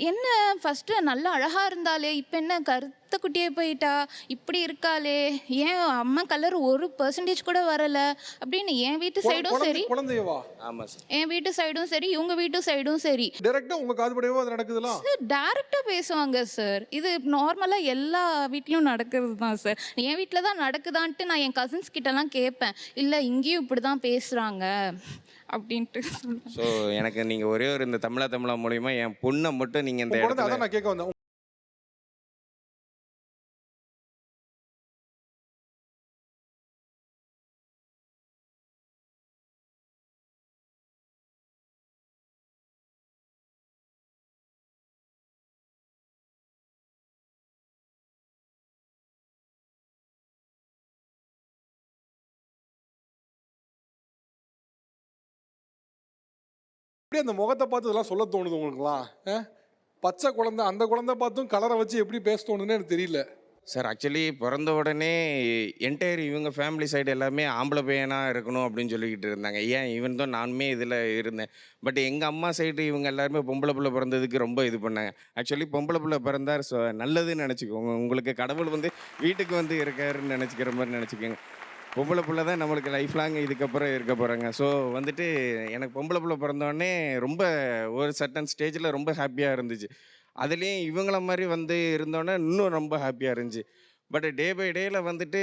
என்ன ஃபஸ்ட்டு நல்லா அழகாக இருந்தாலே இப்போ என்ன கருத்த குட்டியே போயிட்டா, இப்படி இருக்காளே, ஏன் அம்மா கலர் 1% கூட வரலை அப்படின்னு என் வீட்டு சைடும் சரி,
குழந்தையவா?
ஆமாம் சார்.
என் வீட்டு சைடும் சரி, இவங்க வீட்டு சைடும் சரி
டைரக்டா உங்க காதுபடியவோ அது நடக்குதுலாம்?
டேரெக்டாக பேசுவாங்க சார். இது நார்மலாக எல்லா வீட்லேயும் நடக்கிறது தான் சார். என் வீட்டில் தான் நடக்குதான்ட்டு நான் என் கசின்ஸ் கிட்டலாம் கேட்பேன். இல்லை இங்கேயும் இப்படி தான் பேசுகிறாங்க அப்படின்ட்டு சொல்லுவேன்.
ஸோ எனக்கு நீங்கள் ஒரே ஒரு இந்த தமிழா மூலியமா என் பொண்ணை மட்டும் நீங்கள் இந்த
உங்க குழந்தை
இடத்துல
அதான் நான் கேட்க வந்தேன். எப்படி அந்த முகத்தை பார்த்து இதெல்லாம் சொல்ல தோணுது உங்களுக்குலாம்? பச்சை குழந்தை, அந்த குழந்தை பார்த்தும் கலரை வச்சு எப்படி பேச தோணுதுன்னு எனக்கு தெரியல.
சார் ஆக்சுவலி பிறந்த உடனே என்டையர் இவங்க ஃபேமிலி சைடு எல்லாமே ஆம்பளை பையனாக இருக்கணும் அப்படின்னு சொல்லிக்கிட்டு இருந்தாங்க. ஏன் ஈவன் தான் நானுமே இதில் இருந்தேன். பட் எங்கள் அம்மா சைடு இவங்க எல்லாருமே பொம்பளை பிள்ளை பிறந்ததுக்கு ரொம்ப இது பண்ணாங்க. ஆக்சுவலி பொம்பளை பிள்ளை பிறந்தார் நல்லதுன்னு நினச்சிக்கோங்க. உங்களுக்கு கடவுள் வந்து வீட்டுக்கு வந்து இருக்காருன்னு நினச்சிக்கிற மாதிரி நினச்சிக்கோங்க. பொம்பளை பிள்ளை தான் நம்மளுக்கு லைஃப் லாங் இதுக்கப்புறம் இருக்க போகிறாங்க. ஸோ வந்துட்டு எனக்கு பொம்பளை பிள்ளை பிறந்தோடனே ரொம்ப ஒரு சர்டன் ஸ்டேஜில் ரொம்ப ஹாப்பியாக இருந்துச்சு. அதுலேயும் இவங்கள மாதிரி வந்து இருந்தோன்னே இன்னும் ரொம்ப ஹாப்பியாக இருந்துச்சு. பட் டே பை டேயில் வந்துட்டு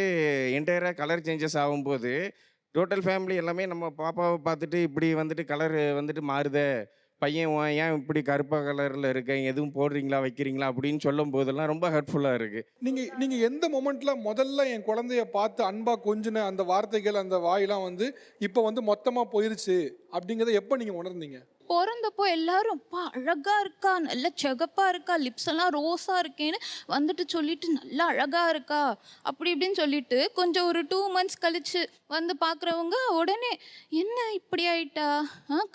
என்டையராக கலர் சேஞ்சஸ் ஆகும்போது டோட்டல் ஃபேமிலி எல்லாமே நம்ம பாப்பாவை பார்த்துட்டு இப்படி வந்துட்டு கலர் வந்துட்டு மாறுதே, பையன் ஏன் இப்படி கருப்பாக கலரில் இருக்க, எதுவும் போடுறீங்களா வைக்கிறீங்களா அப்படின்னு சொல்லும் போதெல்லாம் ரொம்ப ஹர்ட்ஃபுல்லாக இருக்குது.
நீங்க எந்த மொமெண்ட்ல முதல்ல என் குழந்தைய பார்த்து அன்பா கொஞ்சின அந்த வார்த்தைகள், அந்த வாயெல்லாம் வந்து இப்போ வந்து மொத்தமா போயிருச்சு அப்படிங்கிறத எப்போ நீங்க உணர்ந்தீங்க?
பிறந்தப்போ எல்லாரும் அப்பா அழகா இருக்கா, நல்ல சிகப்பா இருக்கா, லிப்ஸ் எல்லாம் ரோஸா இருக்கேன்னு வந்துட்டு சொல்லிட்டு நல்லா அழகா இருக்கா அப்படி இப்படின்னு சொல்லிட்டு கொஞ்சம் ஒரு 2 months கழிச்சு வந்து பார்க்குறவங்க உடனே என்ன இப்படி ஆயிட்டா,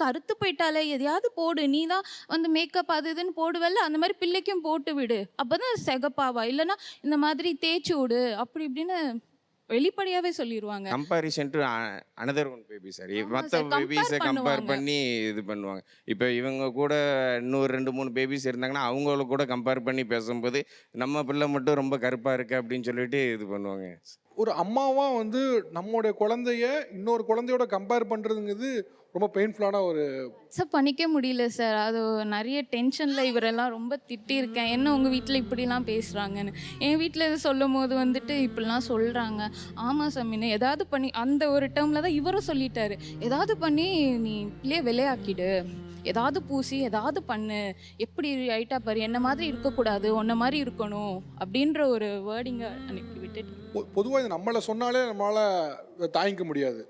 கருத்து போயிட்டாலே, எதையாவது போடு, நீ தான் வந்து மேக்கப் அது இதுன்னு போடுவல்ல, அந்த மாதிரி பிள்ளைக்கும் போட்டு விடு, அப்போதான் சிகப்பாவா, இல்லைன்னா இந்த மாதிரி தேய்ச்சி விடு அப்படி இப்படின்னு வெளிப்படையாவே சொல்லிடுவாங்க.
Comparison to another one baby sir. மற்ற பேபிஸை கம்பேர் பண்ணி இது பண்ணுவாங்க. இப்போ இவங்க கூட இன்னொரு 2-3 பேபிஸ் இருந்தாங்கன்னா அவங்கள கூட கம்பேர் பண்ணி பேசும்போது நம்ம பிள்ளை மட்டும் ரொம்ப கருப்பாக இருக்கு அப்படின்னு சொல்லிட்டு இது பண்ணுவாங்க.
ஒரு அம்மாவா வந்து நம்மளுடைய குழந்தைய இன்னொரு குழந்தையோட கம்பேர் பண்றதுங்கிறது ரொம்ப பெயின்ஃபுல்லான ஒரு
சார். பண்ணிக்க முடியல சார். அது நிறைய டென்ஷனில் இவரெல்லாம் ரொம்ப திட்டியிருக்கேன். என்ன உங்கள் வீட்டில் இப்படிலாம் பேசுகிறாங்கன்னு. என் வீட்டில் இது சொல்லும் போது வந்துட்டு இப்படிலாம் சொல்கிறாங்க. ஆமாம் சாமின்னு ஏதாவது பண்ணி அந்த ஒரு டேர்மில் தான் இவரும் சொல்லிட்டாரு, ஏதாவது பண்ணி நீ பிள்ளைய விளையாக்கிடு, ஏதாவது பூசி ஏதாவது பண்ணு, எப்படி ஐட்டா பாரு, என்ன மாதிரி இருக்கக்கூடாது, உன்ன மாதிரி இருக்கணும் அப்படின்ற ஒரு வேர்டிங்கை அனுப்பி விட்டுட்டு.
பொதுவாக இது நம்மளை சொன்னாலே நம்மளால் தாங்கிக்க முடியாது.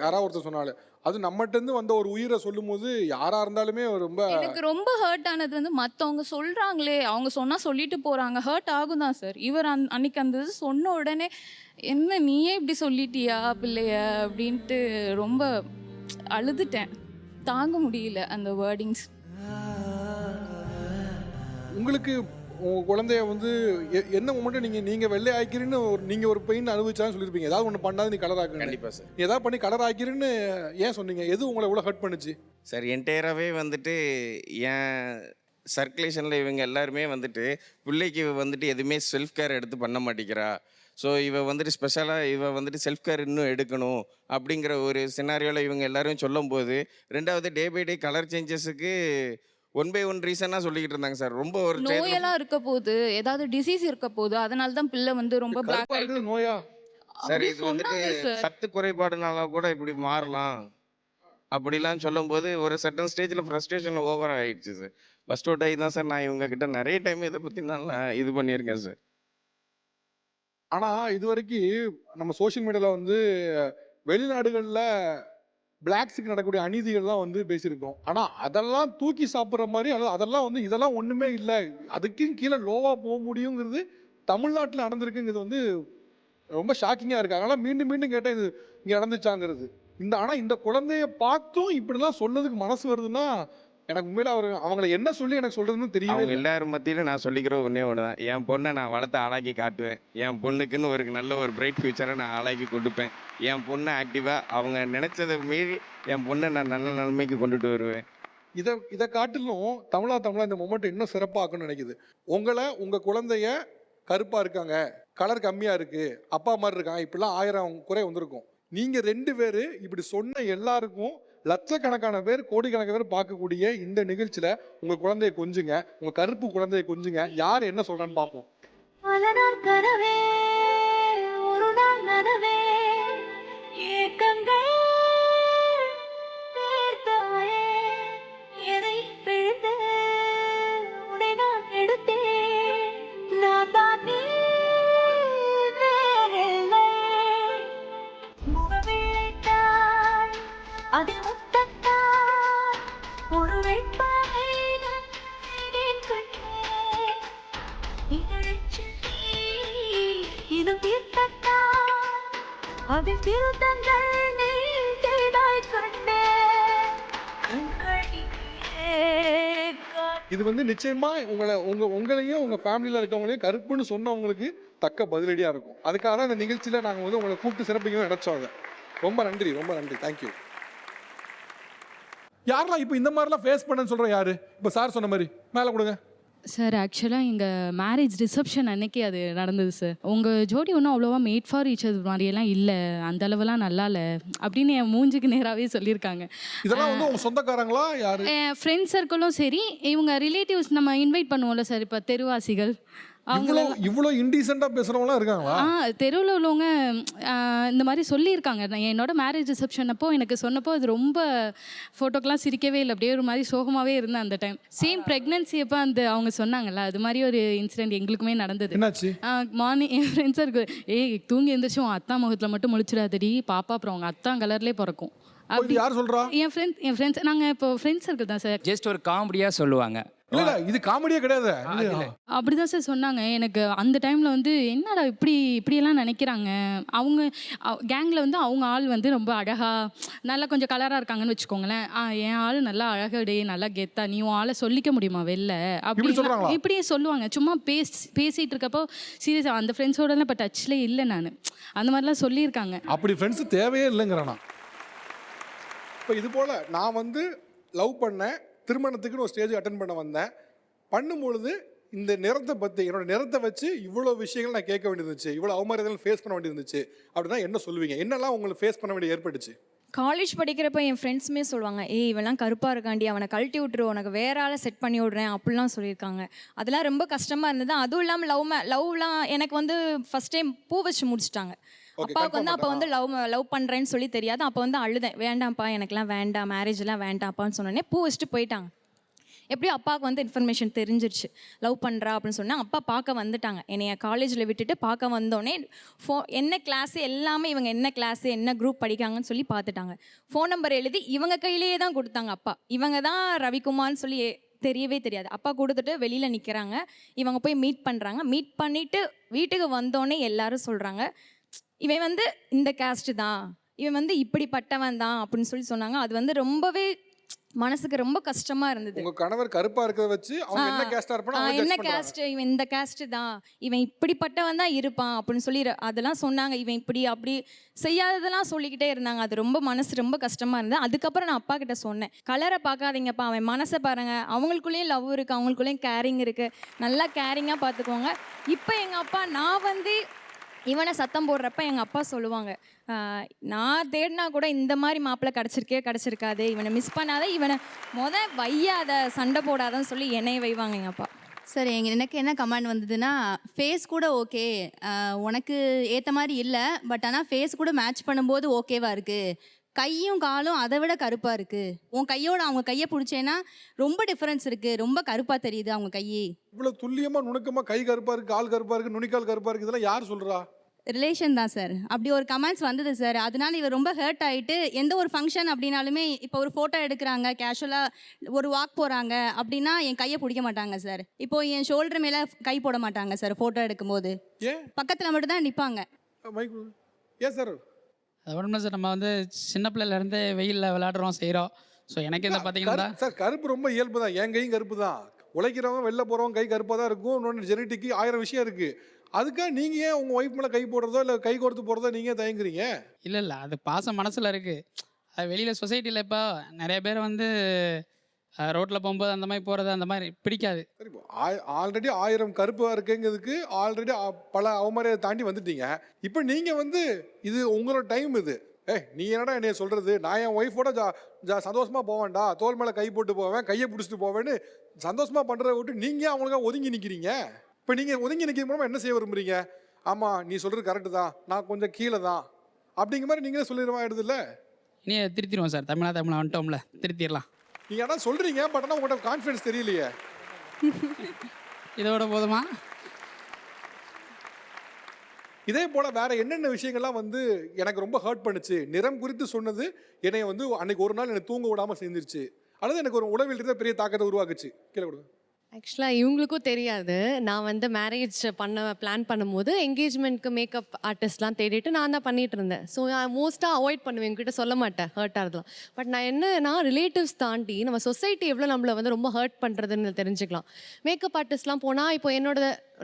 யாராவது ஒருத்தர் சொன்னாலே, அது நம்மகிட்டேருந்து வந்த ஒரு உயிரை சொல்லும் போது யாராக இருந்தாலுமே ரொம்ப
எனக்கு ரொம்ப ஹர்ட் ஆனது வந்து மற்றவங்க சொல்கிறாங்களே, அவங்க சொன்னால் சொல்லிட்டு போகிறாங்க, ஹர்ட் ஆகும் தான் சார். இவர் அன்னைக்கு அந்த இது சொன்ன உடனே என்ன நீயே இப்படி சொல்லிட்டியா பிள்ளைய அப்படின்ட்டு ரொம்ப அழுதுட்டேன். தாங்க முடியல அந்த வேர்டிங்ஸ்.
உங்களுக்கு உங்க குழந்தைய வந்து என்ன மொமெண்ட் நீங்க வெள்ளை ஆக்கிறீன்னு நீங்க ஒரு பெயின் அனுபவிச்சாலும் சொல்லியிருப்பீங்க. ஏதாவது ஒன்று பண்ணாது நீ கலர் ஆக்கு.
கண்டிப்பாக சார்.
நீ ஏதாவது பண்ணி கலர் ஆக்கிறீன்னு ஏன் சொன்னீங்க? எது உங்களை எவ்வளோ ஹர்ட் பண்ணுச்சு?
சார் என்டையராகவே வந்துட்டு என் சர்க்குலேஷனில் இவங்க எல்லாருமே வந்துட்டு பிள்ளைக்கு வந்துட்டு எதுவுமே செல்ஃப் கேர் எடுத்து பண்ண மாட்டேங்கிறா, ஸோ இவ வந்துட்டு ஸ்பெஷலாக இவ வந்துட்டு செல்ஃப் கேர் இன்னும் எடுக்கணும் அப்படிங்கிற ஒரு சினாரியோவில் இவங்க எல்லாரும் சொல்லும்போது, ரெண்டாவது டே பை டே கலர் சேஞ்சஸுக்கு 1 by 1 ரீசனாக சொல்லிக்கிட்டு இருந்தாங்க சார். ரொம்ப ஒரு
நோயெல்லாம் இருக்க போது, ஏதாவது டிசீஸ் இருக்க போது, அதனால தான் பிள்ளை வந்து ரொம்ப பிளாக் ஆயிடுது.
நோயா
சார் இது வந்துட்டு சத்து குறைபாடுனால கூட இப்படி மாறலாம் அப்படிலாம் சொல்லும்போது ஒரு சர்டன் ஸ்டேஜில் ஃப்ரஸ்ட்ரேஷன் ஓவர் ஆகிடுச்சு சார். ஃபர்ஸ்ட் அவுட் ஆகி தான் சார் நான் இவங்க கிட்ட நிறைய டைம் இதை பற்றி நல்லா இது பண்ணியிருக்கேன் சார்.
ஆனால் இது வரைக்கும் நம்ம சோஷியல் மீடியாவில் வந்து வெளிநாடுகளில் பிளாக்ஸுக்கு நடக்கக்கூடிய அநீதிகள் தான் வந்து பேசியிருக்கோம். ஆனால் அதெல்லாம் தூக்கி சாப்பிட்ற மாதிரி அதெல்லாம் வந்து இதெல்லாம் ஒன்றுமே இல்லை, அதுக்கும் கீழே லோவாக போக முடியுங்கிறது தமிழ்நாட்டில் நடந்திருக்குங்கிறது வந்து ரொம்ப ஷாக்கிங்காக இருக்குது. அதனால் மீண்டும் மீண்டும் கேட்டால் இது இங்கே நடந்துச்சாங்கிறது. ஆனால் இந்த குழந்தைய பார்த்தும் இப்படிலாம் சொன்னதுக்கு மனசு வருதுன்னா எனக்கு உண்மையில அவங்கள என்ன சொல்லி எனக்கு சொல்றதுன்னு தெரியவே
அவங்க
இல்லை.
எல்லாரும் மத்தியிலும் நான் சொல்லிக்கிற ஒன்றே ஒன்று தான், என் பொண்ணை நான் வளர்த்து ஆளாக்கி காட்டுவேன். என் பொண்ணுக்குன்னு ஒரு நல்ல ஒரு பிரைட் ஃபியூச்சரை நான் ஆளாக்கி கொடுப்பேன். என் பொண்ணை ஆக்டிவாக அவங்க நினைச்சதை மீறி என் பொண்ணை நான் நல்ல நிலைமைக்கு கொண்டுட்டு வருவேன்.
இதை காட்டிலும் தமிழா இந்த மொமெண்ட் இன்னும் சிறப்பாக்கணும்னு நினைக்குது. உங்கள் குழந்தைய கருப்பாக இருக்காங்க, கலர் கம்மியாக இருக்குது, அப்பா மாதிரி இருக்காங்க, இப்படிலாம் 1000 குறை வந்திருக்கும். நீங்கள் 2 பேர் இப்படி சொன்ன எல்லாருக்கும் லட்சக்கணக்கான பேர் கோடிக்கணக்கான பேர் பார்க்கக்கூடிய இந்த நிகழ்ச்சியில் உங்கள் குழந்தைய கொஞ்சுங்க, உங்கள் கருப்பு குழந்தைய கொஞ்சுங்க. யார் என்ன சொல்கிறான்னு பார்ப்போம். இது வந்து நிச்சயமா உங்களையும் உங்க ஃபேமிலியில் இருக்கவங்களையும் கருப்புன்னு சொன்னவங்களுக்கு தக்க பதிலடியா இருக்கும். அதுக்காக தான் இந்த நிகழ்ச்சியில நாங்கள் வந்து உங்களை கூப்பிட்டு சிறப்பிக்கணும் நினைச்சோங்க. ரொம்ப நன்றி, ரொம்ப நன்றி, தேங்க்யூ. யாரெல்லாம் இப்போ இந்த மாதிரிலாம் ஃபேஸ் பண்ணன்னு சொல்ற யாரு? இப்போ சார் சொன்ன மாதிரி மேலே கொடுங்க.
சார் ஆக்சுவலாக எங்கள் மேரேஜ் ரிசப்ஷன் அன்னைக்கு அது நடந்தது சார். உங்கள் ஜோடி ஒன்றும் அவ்வளோவா மேட் ஃபார் ஈச் அதர் மாதிரியெல்லாம் இல்லை, அந்த அளவுலாம் நல்லா இல்லை அப்படின்னு என் மூஞ்சுக்கு நேராகவே சொல்லியிருக்காங்க.
இதெல்லாம் வந்து உங்க சொந்தக்காரங்களா யாரு?
என் ஃப்ரெண்ட்ஸ் சர்க்கிளும் சரி, இவங்க ரிலேட்டிவ்ஸ் நம்ம இன்வைட் பண்ணுவோம்ல சார், இப்போ தெருவாசிகள்
இவ்வளோ இன்டீசெண்டா பேசுறவங்களாம் இருக்காங்களா?
தெருவில் உள்ளவங்க இந்த மாதிரி சொல்லியிருக்காங்க. நான் என்னோட மேரேஜ் ரிசப்ஷன் அப்போ எனக்கு சொன்னப்போ அது ரொம்ப ஃபோட்டோக்கெலாம் சிரிக்கவே இல்லை, அப்படியே ஒரு மாதிரி சோகமாகவே இருந்தேன் அந்த டைம். சேம் ப்ரெக்னன்சி அப்போ அவங்க சொன்னாங்கல்ல, அது மாதிரி ஒரு இன்சிடென்ட் எங்களுக்குமே நடந்தது.
என்னாச்சு?
மார்னிங் என் ஃப்ரெண்ட்ஸாக இருக்கு, தூங்கி எழுந்திரிச்சு உன் அத்தா முகத்தில் மட்டும் முழிச்சிடாதடி பாப்பா, அப்புறம் அவங்க அத்தா கலர்லேயே பிறக்கும்.
அப்படி யார் சொல்றா?
என் ஃப்ரெண்ட்ஸ் நாங்கள் இப்போ ஃப்ரெண்ட்ஸ் சர்க்கிள் தான் சார்.
ஜஸ்ட் ஒரு காமெடியாக சொல்லுவாங்க.
இல்ல இது காமெடியே கிடையாது.
அப்படிதான் சார் சொன்னாங்க. எனக்கு அந்த டைம்ல வந்து என்னடா இப்படியெல்லாம் நினைக்கிறாங்க. அவங்க கேங்ல வந்து அவங்க ஆள் வந்து ரொம்ப அழகா நல்லா கொஞ்சம் கலரா இருக்காங்கன்னு வச்சுக்கோங்களேன். என் ஆள் நல்லா அழகடே, நல்லா கெத்தா, நீ உன் ஆளை சொல்லிக்க முடியுமா வெளில அப்படி இப்படியே சொல்லுவாங்க. சும்மா பேசிட்டு இருக்கப்போ சீரியஸா அந்த ஃப்ரெண்ட்ஸோடலாம் இப்போ டச்லேயே இல்லை நான். அந்த மாதிரிலாம் சொல்லியிருக்காங்க.
அப்படி ஃப்ரெண்ட்ஸ் தேவையே இல்லைங்கிறானா? இப்போ இது போல் நான் வந்து லவ் பண்ணேன், திருமணத்துக்குன்னு ஒரு ஸ்டேஜ் அட்டன் பண்ண வந்தேன். பண்ணும்பொழுது இந்த நிறத்தை பற்றி, என்னோட நிறத்தை வச்சு இவ்வளோ விஷயங்கள் நான் கேட்க வேண்டியிருந்துச்சு, இவ்வளோ அவமரியாதைகள் ஃபேஸ் பண்ண வேண்டியிருந்துச்சு அப்படின்னா என்ன சொல்லுவீங்க? என்னெல்லாம் உங்களுக்கு ஃபேஸ் பண்ண வேண்டிய ஏற்பட்டுச்சு?
காலேஜ் படிக்கிறப்ப என் ஃப்ரெண்ட்ஸுமே சொல்லுவாங்க, இவெல்லாம் கருப்பாக இருக்காண்டி, அவனை கழட்டி விட்டுரு, உனக்கு வேற ஆளை செட் பண்ணி விட்றேன் அப்படிலாம் சொல்லியிருக்காங்க. அதெல்லாம் ரொம்ப கஷ்டமாக இருந்தது. அதுவும் இல்லாமல் லவ்லாம் எனக்கு வந்து ஃபஸ்ட் டைம் பூ வச்சு முடிச்சிட்டாங்க. அப்பாவுக்கு வந்து அப்போ வந்து லவ் பண்ணுறேன்னு சொல்லி தெரியாது. அப்போ வந்து அழுதேன், வேண்டாம்ப்பா எனக்குலாம் வேண்டாம், மேரேஜ்லாம் வேண்டாம்ப்பான்னு சொன்னோடனே பூ வச்சுட்டு போயிட்டாங்க. எப்படியோ அப்பாவுக்கு வந்து இன்ஃபர்மேஷன் தெரிஞ்சிருச்சு லவ் பண்ணுறா அப்படின்னு சொன்னால். அப்பா பார்க்க வந்துட்டாங்க, என்னைய காலேஜில் விட்டுட்டு பார்க்க வந்தோடனே என்ன கிளாஸு எல்லாமே, இவங்க என்ன கிளாஸு என்ன குரூப் படிக்காங்கன்னு சொல்லி பார்த்துட்டாங்க. ஃபோன் நம்பர் எழுதி இவங்க கையிலேயே தான் கொடுத்தாங்க அப்பா. இவங்க தான் ரவிக்குமார்னு சொல்லி தெரியவே தெரியாது. அப்பா கொடுத்துட்டு வெளியில் நிற்கிறாங்க, இவங்க போய் மீட் பண்ணுறாங்க. மீட் பண்ணிவிட்டு வீட்டுக்கு வந்தோடனே எல்லாரும் சொல்கிறாங்க, இவன் வந்து இந்த கேஸ்ட்டு தான், இவன் வந்து இப்படிப்பட்டவன் தான் அப்படின்னு சொல்லி சொன்னாங்க. அது வந்து ரொம்பவே மனசுக்கு ரொம்ப கஷ்டமா இருந்தது.
உங்க கணவர் கருப்பா இருக்கிறத வச்சு அவங்க என்ன கேஸ்டா இருப்பானோ
என்ன கேஸ்ட், இவன் இந்த கேஸ்ட் தான், இவன் இப்படிப்பட்டவன் தான் இருப்பான் அப்படின்னு சொல்லி அதெல்லாம் சொன்னாங்க. இவன் இப்படி அப்படி செய்யாததெல்லாம் சொல்லிக்கிட்டே இருந்தாங்க. அது ரொம்ப மனசு ரொம்ப கஷ்டமா இருந்தது. அதுக்கப்புறம் நான் அப்பா கிட்ட சொன்னேன், கலரை பார்க்காதீங்கப்பா, அவன் மனசை பாருங்க, அவங்களுக்குள்ளேயும் லவ் இருக்கு, அவங்களுக்குள்ளேயும் கேரிங் இருக்கு, நல்லா கேரிங்கா பார்த்துக்கோங்க. இப்போ எங்க அப்பா நான் வந்து இவனை சத்தம் போடுறப்ப எங்கள் அப்பா சொல்லுவாங்க, நான் தேடினா கூட இந்த மாதிரி மாப்பிள்ளை கிடச்சிருக்காது, இவனை மிஸ் பண்ணாத, இவனை வையாத, சண்டை போடாதன்னு சொல்லி என்னைய வைவாங்க எங்கள் அப்பா.
சார் எனக்கு என்ன கமெண்ட் வந்ததுன்னா, ஃபேஸ் கூட ஓகே, உனக்கு ஏற்ற மாதிரி இல்லை, பட் ஆனால் ஃபேஸ் கூட மேட்ச் பண்ணும்போது ஓகேவா இருக்குது, கையும் காலும் அதை விட கருப்பாக இருக்குது, உன் கையோட அவங்க கையை பிடிச்சேன்னா ரொம்ப டிஃப்ரென்ஸ் இருக்குது, ரொம்ப கருப்பாக தெரியுது அவங்க கையே.
இவ்வளோ துல்லியமாக நுணுக்கமாக கை கருப்பாக இருக்குது, கால் கருப்பாக இருக்குது, நுனிக்கால் கருப்பாக இருக்குது, இதெல்லாம் யார் சொல்கிறா?
ரிலேஷன் தான் சார். அப்படி ஒரு கமெண்ட்ஸ் வந்தது சார். அதனால இவர் ரொம்ப ஹர்ட் ஆயிட்டு எந்த ஒரு ஃபங்க்ஷன் அப்படின்னாலுமே இப்போ ஒரு ஃபோட்டோ எடுக்கிறாங்க, கேஷுவலாக ஒரு வாக் போகிறாங்க அப்படின்னா என் கையை பிடிக்க மாட்டாங்க சார். இப்போ என் ஷோல்டர் மேலே கை போட மாட்டாங்க சார் ஃபோட்டோ எடுக்கும்போது.
ஏன்
பக்கத்தில் மட்டும் தான் நிற்பாங்க.
மைக் ஏன் சார்?
அது ஒன்றும் சார், நம்ம வந்து சின்ன பிள்ளையிலேருந்து வெயிலில் விளையாடுறோம் செய்கிறோம். ஸோ எனக்கு இந்த பார்த்தீங்கன்னா
சார் கருப்பு ரொம்ப இயல்பு தான். என் கையும் கருப்பு தான். உழைக்கிறவங்க வெளில போகிறவங்க கை கருப்பாக தான் இருக்கும். இன்னொன்று ஜெனட்டிக்கு 1000 விஷயம் இருக்குது. அதுக்காக நீங்கள் ஏன் உங்கள் ஒய்ஃப் மேலே கை போடுறதோ இல்லை கை கொடுத்து போடுறதோ நீங்கள் தயங்குறீங்க?
இல்லை அது பாசம் மனசில் இருக்குது. அது வெளியில் சொசைட்டியில் இப்போ நிறைய பேர் வந்து ரோட்டில் போகும்போது அந்த மாதிரி போகிறது அந்த மாதிரி பிடிக்காது.
சரி, ஆல்ரெடி 1000 கருப்பாக இருக்குங்கிறதுக்கு ஆல்ரெடி பல அவமரியாதை தாண்டி வந்துட்டீங்க. இப்போ நீங்கள் வந்து இது உங்களோட டைம் இது. நீ என்னடா என்னைய சொல்கிறது? நான் என் ஒய்ஃபோட சந்தோஷமாக போவேன்டா, தோல் மேலே கை போட்டு போவேன், கையை பிடிச்சிட்டு போவேன்னு சந்தோஷமாக பண்ணுறத விட்டு நீங்கள் அவங்களுக்காக ஒதுங்கி நிற்கிறீங்க. இப்போ நீங்கள் ஒதுங்கி நிற்கிற மூலமாக என்ன செய்ய விரும்புறீங்க? ஆமாம் நீ சொல்கிறது கரெக்டு தான், நான் கொஞ்சம் கீழே தான் அப்படிங்கிற மாதிரி நீங்களே சொல்லிடுவா ஆயிடுதுல்ல?
இனி திருத்திடுவோம் சார். தமிழா வந்துட்டோம்ல, திருத்திடலாம்.
நீங்கள் ஆனால் சொல்கிறீங்க, பட் ஆனால் உங்கள்கிட்ட கான்ஃபிடன்ஸ் தெரியலையே.
இதோட போதுமா?
இதே போல் வேற என்னென்ன விஷயங்கள்லாம் வந்து எனக்கு ரொம்ப ஹர்ட் பண்ணுச்சு? நிறம் குறித்து சொன்னது என்னை வந்து அன்னைக்கு ஒரு நாள் எனக்கு தூங்க விடாமல் செஞ்சிருச்சு, அல்லது எனக்கு ஒரு உளவில் இருந்த பெரிய தாக்கத்தை உருவாக்குச்சு. கீழே கொடுங்க.
ஆக்சுவலாக இவங்களுக்கும் தெரியாது. நான் வந்து மேரேஜ் பிளான் பண்ணும்போது என்கேஜ்மெண்ட்க்கு மேக்கப் ஆர்டிஸ்ட்லாம் தேடிட்டு நான் தான் பண்ணிகிட்டு இருந்தேன். ஸோ மோஸ்ட்டாக அவாய்ட் பண்ணுவேன், எங்ககிட்ட சொல்ல மாட்டேன் ஹர்ட் ஆகிறதுலாம். பட் நான் என்னன்னா ரிலேட்டிவ்ஸ் தாண்டி நம்ம சொசைட்டி எவ்வளோ நம்மளை வந்து ரொம்ப ஹர்ட் பண்ணுறதுன்னு தெரிஞ்சுக்கலாம். மேக்கப் ஆர்டிஸ்ட்லாம் போனால் இப்போ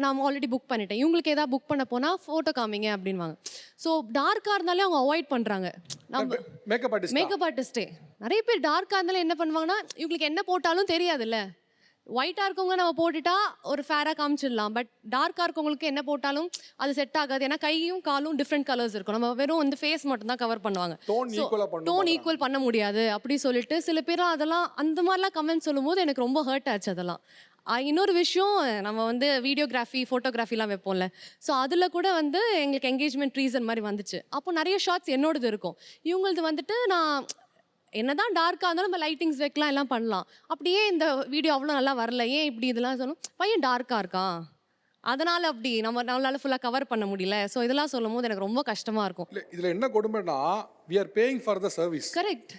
நான் ஆல்ரெடி புக் பண்ணிட்டேன், இவங்களுக்கு ஏதாவது புக் பண்ண போனால் ஃபோட்டோ காமிங்க அப்படின்வாங்க. ஸோ டார்க்காக இருந்தாலே அவங்க அவாய்ட் பண்ணுறாங்க. நம்ம மேக்கப் ஆர்டிஸ்ட்டே நிறைய பேர் டார்க்காக இருந்தாலும் என்ன பண்ணுவாங்கன்னா இவங்களுக்கு என்ன போட்டாலும் தெரியாதுல்ல. ஒயிட்டாக இருக்கவங்க நம்ம போட்டுட்டா ஒரு ஃபேராக காமிச்சிடலாம். பட் டார்க்காக இருக்கவங்களுக்கு என்ன போட்டாலும் அது செட் ஆகாது. ஏன்னா கையும் காலும் டிஃப்ரெண்ட் கலர்ஸ் இருக்கும். நம்ம வெறும் வந்து ஃபேஸ் மட்டும் தான் கவர் பண்ணுவாங்க. டோன் ஈக்குவல் பண்ண முடியாது அப்படி சொல்லிட்டு சில பேர் அதெல்லாம் அந்த மாதிரிலாம் கமெண்ட் சொல்லும்போது எனக்கு ரொம்ப ஹர்ட் ஆச்சு அதெல்லாம். இன்னொரு விஷயம், நம்ம வந்து வீடியோகிராஃபி ஃபோட்டோகிராஃபிலாம் வைப்போம்ல. ஸோ அதில் கூட வந்து எங்களுக்கு என்கேஜ்மெண்ட் ரீசன் மாதிரி வந்துச்சு. அப்போ நிறைய ஷார்ட்ஸ் என்னோடது இருக்கும், இவங்களது வந்துட்டு நான் என்னதான் டார்க்காக இருந்தாலும் நம்ம லைட்டிங்ஸ் வைக்கலாம் எல்லாம் பண்ணலாம். அப்படியே இந்த வீடியோ அவ்வளோ நல்லா வரல, ஏன் இப்படி இதெல்லாம் சொல்லணும், பையன் டார்க்காக இருக்கான் அதனால் அப்படி நம்மளால ஃபுல்லாக கவர் பண்ண முடியல. ஸோ இதெல்லாம் சொல்லும் போது எனக்கு ரொம்ப கஷ்டமாக இருக்கும்.
இதில் என்ன கொடுமைன்னா we are paying for the service.
Correct.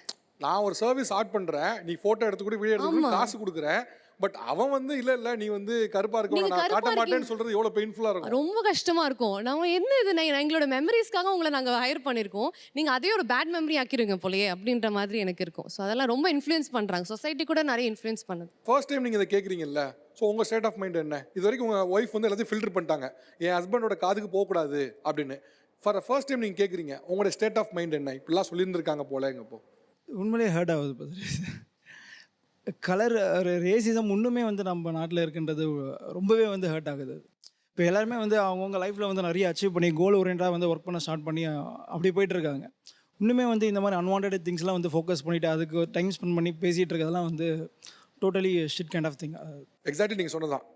நான் ஒரு சர்வீஸ் ஆட் பண்ணுறேன், நீ ஃபோட்டோ எடுத்து கூட வீடியோ எடுத்து காசு கொடுக்குறேன். பட் அவன் வந்து இல்லை நீ வந்து கருப்பாக இருக்க நான் காட்ட மாட்டேன்னு சொல்கிறது எவ்வளோ பெயின்ஃபுல்லாக இருக்கும்.
ரொம்ப கஷ்டமாக இருக்கும். நம்ம என்ன இது எங்களோட மெமரிஸ்க்காக உங்களை நாங்கள் ஹையர் பண்ணியிருக்கோம், நீங்கள் அதே ஒரு பேட் மெமரி ஆக்கிடுங்க போலையே அப்படின்ற மாதிரி எனக்கு இருக்கும். ஸோ அதெல்லாம் ரொம்ப இன்ஃப்ளூயன்ஸ் பண்ணுறாங்க, சொசைட்டி கூட நிறைய இன்ஃப்ளூயன்ஸ் பண்ணுது.
ஃபர்ஸ்ட் டைம் நீங்கள் இதை கேட்குறீங்கல்ல, ஸோ உங்கள் ஸ்டேட் ஆஃப் மைண்ட் என்ன? இது வரைக்கும் உங்கள் ஒய்ஃப் வந்து எல்லாத்தையும் ஃபில்டர் பண்ணிட்டாங்க, என் ஹஸ்பண்டோட காதுக்கு போகக்கூடாது அப்படின்னு. ஃபார் ஃபர்ஸ்ட் டைம் நீங்கள் கேட்குறீங்க, உங்களோட ஸ்டேட் ஆஃப் மைண்ட் என்ன? இப்படிலாம் சொல்லியிருந்திருக்காங்க போல எங்கப்போ
உண்மையிலே ஹர்ட் ஆகுது. கலர் ரேசிசம் இன்னுமே வந்து நம்ம நாட்டில் இருக்குன்றது ரொம்பவே வந்து ஹர்ட் ஆகுது. இப்போ எல்லாருமே வந்து அவங்கவுங்க லைஃப்பில் வந்து நிறைய அச்சீவ் பண்ணி கோல் ஓரியண்டாக வந்து ஒர்க் பண்ண ஸ்டார்ட் பண்ணி அப்படி போயிட்டுருக்காங்க. இன்னுமே வந்து இந்த மாதிரி அன்வான்ட் திங்ஸ்லாம் வந்து ஃபோக்கஸ் பண்ணிவிட்டு அதுக்கு டைம் ஸ்பெண்ட் பண்ணி பேசிகிட்டு இருக்கிறதெல்லாம் வந்து totally shit kind of thing.
Exactly நீங்கள் சொன்னதான்,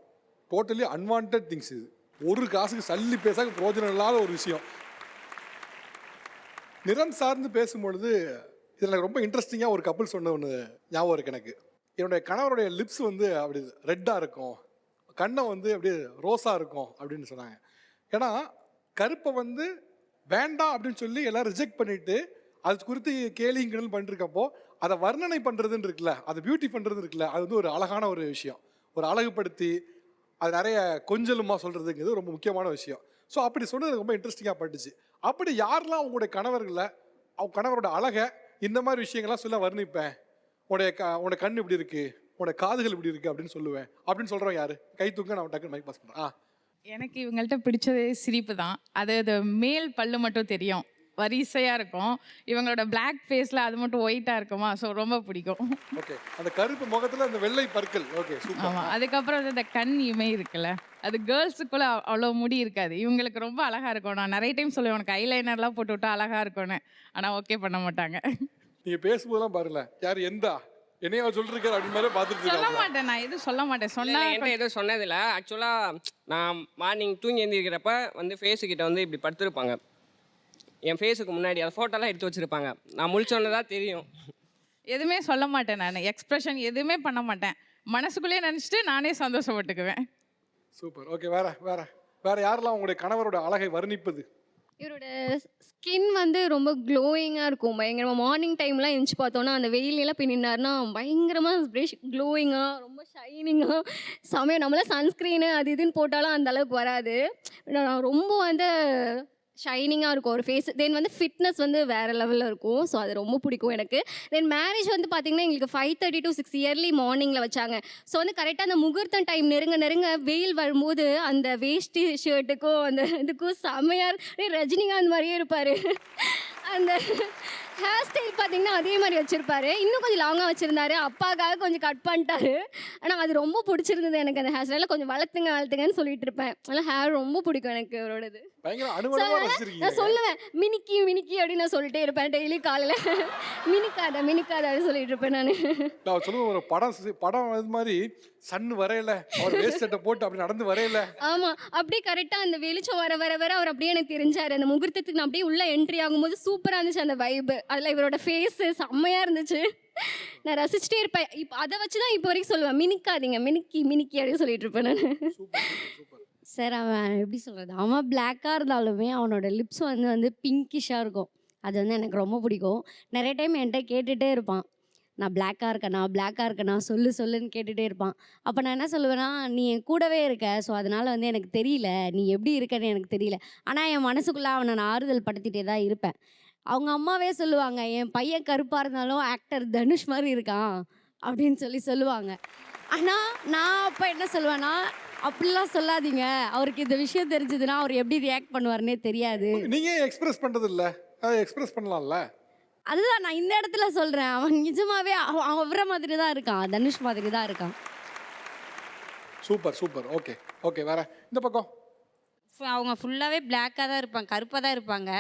டோட்டலி அன்வான்ட் திங்ஸ். இது ஒரு காசுக்கு சல்லி பேசாக பிரோஜனம் இல்லாத ஒரு விஷயம். நிறம் சார்ந்து பேசும்பொழுது இதில் எனக்கு ரொம்ப இன்ட்ரெஸ்டிங்காக ஒரு கப்புள் சொன்ன ஒன்று ஞாபகம் இருக்குது எனக்கு. என்னுடைய கணவருடைய லிப்ஸ் வந்து அப்படி ரெட்டாக இருக்கும், கண்ணை வந்து அப்படியே ரோஸாக இருக்கும் அப்படின்னு சொன்னாங்க. ஏன்னா கருப்பை வந்து வேண்டாம் அப்படின்னு சொல்லி எல்லாம் ரிஜெக்ட் பண்ணிவிட்டு அது குறித்து கேலியும் கிண்டல் பண்ணிருக்கப்போ அதை வர்ணனை பண்ணுறதுன்னு இருக்குல்ல, அதை பியூட்டி பண்ணுறது இருக்குல்ல, அது வந்து ஒரு அழகான ஒரு விஷயம். ஒரு அழகுபடுத்தி அது நிறைய கொஞ்சலுமா சொல்கிறதுங்கிறது ரொம்ப முக்கியமான விஷயம். ஸோ அப்படி சொன்னது ரொம்ப இன்ட்ரெஸ்டிங்காக பட்டுச்சு. அப்படி யாரெல்லாம் அவங்களுடைய கணவர்களை அவங்க கணவரோட அழகை இந்த மாதிரி விஷயங்கள்லாம் சொல்ல வர்ணிப்பேன், உன்னோட கண் இப்படி இருக்கு, உன்னோட காதுகள் இப்படி இருக்கு அப்படின்னு சொல்லுவேன் அப்படின்னு சொல்கிறோம் யாரு? கை தூக்க நான் டக்குன்னு மைக் பாஸ் பண்ணுறேன்.
எனக்கு இவங்கள்ட்ட பிடிச்சதே சிரிப்பு தான். அது மேல் பல்லு மட்டும் தெரியும், வரிசையாக இருக்கும். இவங்களோட பிளாக் ஃபேஸில் அது மட்டும் ஒயிட்டாக இருக்குமா, ஸோ ரொம்ப பிடிக்கும்.
ஓகே, அந்த கருப்பு முகத்தில் அந்த வெள்ளை பற்கள். Okay, super.
ஆமாம், அதுக்கப்புறம் இந்த கண் இமை இருக்குல்ல, அது கேர்ள்ஸுக்குள்ளே அவ்வளோ முடி இருக்காது, இவங்களுக்கு ரொம்ப அழகாக இருக்கும். நான் நிறைய டைம் சொல்லுவேன் உனக்கு ஐலைனர்லாம் போட்டு விட்டா அழகாக இருக்கும்னு, ஆனால் ஓகே பண்ண மாட்டாங்க.
நீங்கள் பேசும்போதெல்லாம் பாருங்கள, யார் எந்த என்னையா சொல்லிருக்காரு அப்படின்னு மாதிரி பார்த்துட்டு
சொல்ல மாட்டேன், நான் எதுவும் சொல்ல மாட்டேன். சொன்னால்
எதுவும் சொன்னதில்லை. ஆக்சுவலாக நான் மார்னிங் தூங்கி எழுந்திருக்கிறப்ப வந்து ஃபேஸுக்கிட்ட வந்து இப்படி படுத்துருப்பாங்க, என் ஃபேஸுக்கு முன்னாடி அதை ஃபோட்டோலாம் எடுத்து வச்சுருப்பாங்க. நான் முழிச்சோன்னு தான் தெரியும்.
எதுவுமே சொல்ல மாட்டேன், நான் எக்ஸ்ப்ரெஷன் எதுவுமே பண்ண மாட்டேன், மனசுக்குள்ளேயே நினச்சிட்டு நானே சந்தோஷப்பட்டுக்குவேன்.
சூப்பர். ஓகே, வேற வேற வேற யாரெல்லாம் உங்களுடைய கணவரோட அழகை வர்ணிப்பது?
இவரோட ஸ்கின் வந்து ரொம்ப க்ளோயிங்காக இருக்கும் பயங்கரமாக. மார்னிங் டைம்லாம் எழுந்துச்சு பார்த்தோன்னா அந்த வெயிலெல்லாம் போய் நின்னாருன்னா பயங்கரமாக க்ளோயிங்காக ரொம்ப ஷைனிங்காக செமையாக. நம்மளாம் சன்ஸ்க்ரீனு அது இதுன்னு போட்டாலும் அந்த அளவுக்கு வராது. நான் ரொம்ப வந்து ஷைனிங்காக இருக்கும் ஒரு ஃபேஸ். தென் வந்து ஃபிட்னஸ் வந்து வேறு லெவலில் இருக்கும். ஸோ அது ரொம்ப பிடிக்கும் எனக்கு. தென் மேரேஜ் வந்து பார்த்திங்கன்னா எங்களுக்கு 5:30 to 6 இயர்லி மார்னிங்கில் வச்சாங்க. ஸோ வந்து கரெக்டாக அந்த முகூர்த்தம் டைம் நெருங்க வெயில் வரும்போது அந்த வேஷ்டி ஷர்ட்டுக்கும் அந்த இதுக்கும் செம்மையாக ரஜினிகாந்த் மாதிரியே இருப்பார். அந்த ஹேர் ஸ்டைல் பார்த்திங்கன்னா அதே மாதிரி வச்சுருப்பாரு. இன்னும் கொஞ்சம் லாங்காக வச்சுருந்தாரு. அப்பாக்காக கொஞ்சம் கட் பண்ணிட்டாரு. ஆனால் அது ரொம்ப பிடிச்சிருந்தது எனக்கு. அந்த ஹேர் ஸ்டைலில் கொஞ்சம் வளர்த்துங்கன்னு சொல்லிட்டு இருப்பேன். அதனால் ஹேர் ரொம்ப பிடிக்கும் எனக்கு அவரோடது. நான் சொல்லுவேன் மினிக்கி அப்படின்னு நான் சொல்லிட்டே இருப்பேன் டெய்லி காலையில். மினிக்காத அப்படின்னு சொல்லிட்டு இருப்பேன் நான்.
சொல்லுவேன் ஒரு படம் அது மாதிரி சன் வரையில அவர் வேஸ்ட் சட்டை போட்டு அப்படி நடந்து வரையில.
ஆமாம், அப்படியே கரெக்டாக அந்த வெளிச்சம் வர அவர் அப்படியே எனக்கு தெரிஞ்சார். அந்த முகூர்த்தத்துக்கு நான் அப்படியே உள்ளே என்ட்ரி ஆகும்போது சூப்பராக இருந்துச்சு அந்த வைப்பு. அதில் இவரோட ஃபேஸு செம்மையாக இருந்துச்சு. நான் ரசிச்சுட்டே இருப்பேன். இப்போ அதை வச்சு தான் இப்போ வரைக்கும் சொல்லுவேன் மினிக்காதீங்க மினிக்கி அப்படின்னு சொல்லிட்டு இருப்பேன் நான்.
சார் அவன் எப்படி சொல்கிறது, அவன் பிளாக்காக இருந்தாலுமே அவனோட லிப்ஸ் வந்து பிங்கிஷாக இருக்கும். அது வந்து எனக்கு ரொம்ப பிடிக்கும். நிறைய டைம் என்கிட்ட கேட்டுகிட்டே இருப்பான், நான் பிளாக்காக இருக்கேனா சொல்லுன்னு கேட்டுகிட்டே இருப்பான். அப்போ நான் என்ன சொல்லுவேன்னா, நீ என் கூடவே இருக்க, ஸோ அதனால் வந்து எனக்கு தெரியல நீ எப்படி இருக்கன்னு எனக்கு தெரியல. ஆனால் என் மனசுக்குள்ளே அவனை நான் ஆறுதல் படுத்திகிட்டே தான் இருப்பேன். அவங்க அம்மாவே சொல்லுவாங்க, என் பையன் கருப்பாக இருந்தாலும் ஆக்டர் தனுஷ் மாதிரி இருக்கான் அப்படின்னு சொல்லுவாங்க. ஆனால் நான் அப்போ என்ன சொல்லுவேன்னா, அப்படிலாம் சொல்லாதீங்க, அவருக்கு இந்த விஷயம் தெரிஞ்சதுன்னா அவர் எப்படி ரியாக்ட் பண்ணுவார்னே தெரியாது.
நீங்கள் எக்ஸ்பிரஸ் பண்ணுறது இல்லை, எக்ஸ்பிரஸ் பண்ணலாம்ல.
அதுதான் நான் இந்த இடத்துல சொல்கிறேன். அவன் நிஜமாவே அவரை மாதிரி தான் இருக்கான், தனுஷ் மாதிரி தான் இருக்கான்.
சூப்பர். ஓகே வேற இந்த பக்கம்.
அவங்க ஃபுல்லாகவே பிளாக்காக தான் இருப்பாங்க, கருப்பாக தான் இருப்பாங்க.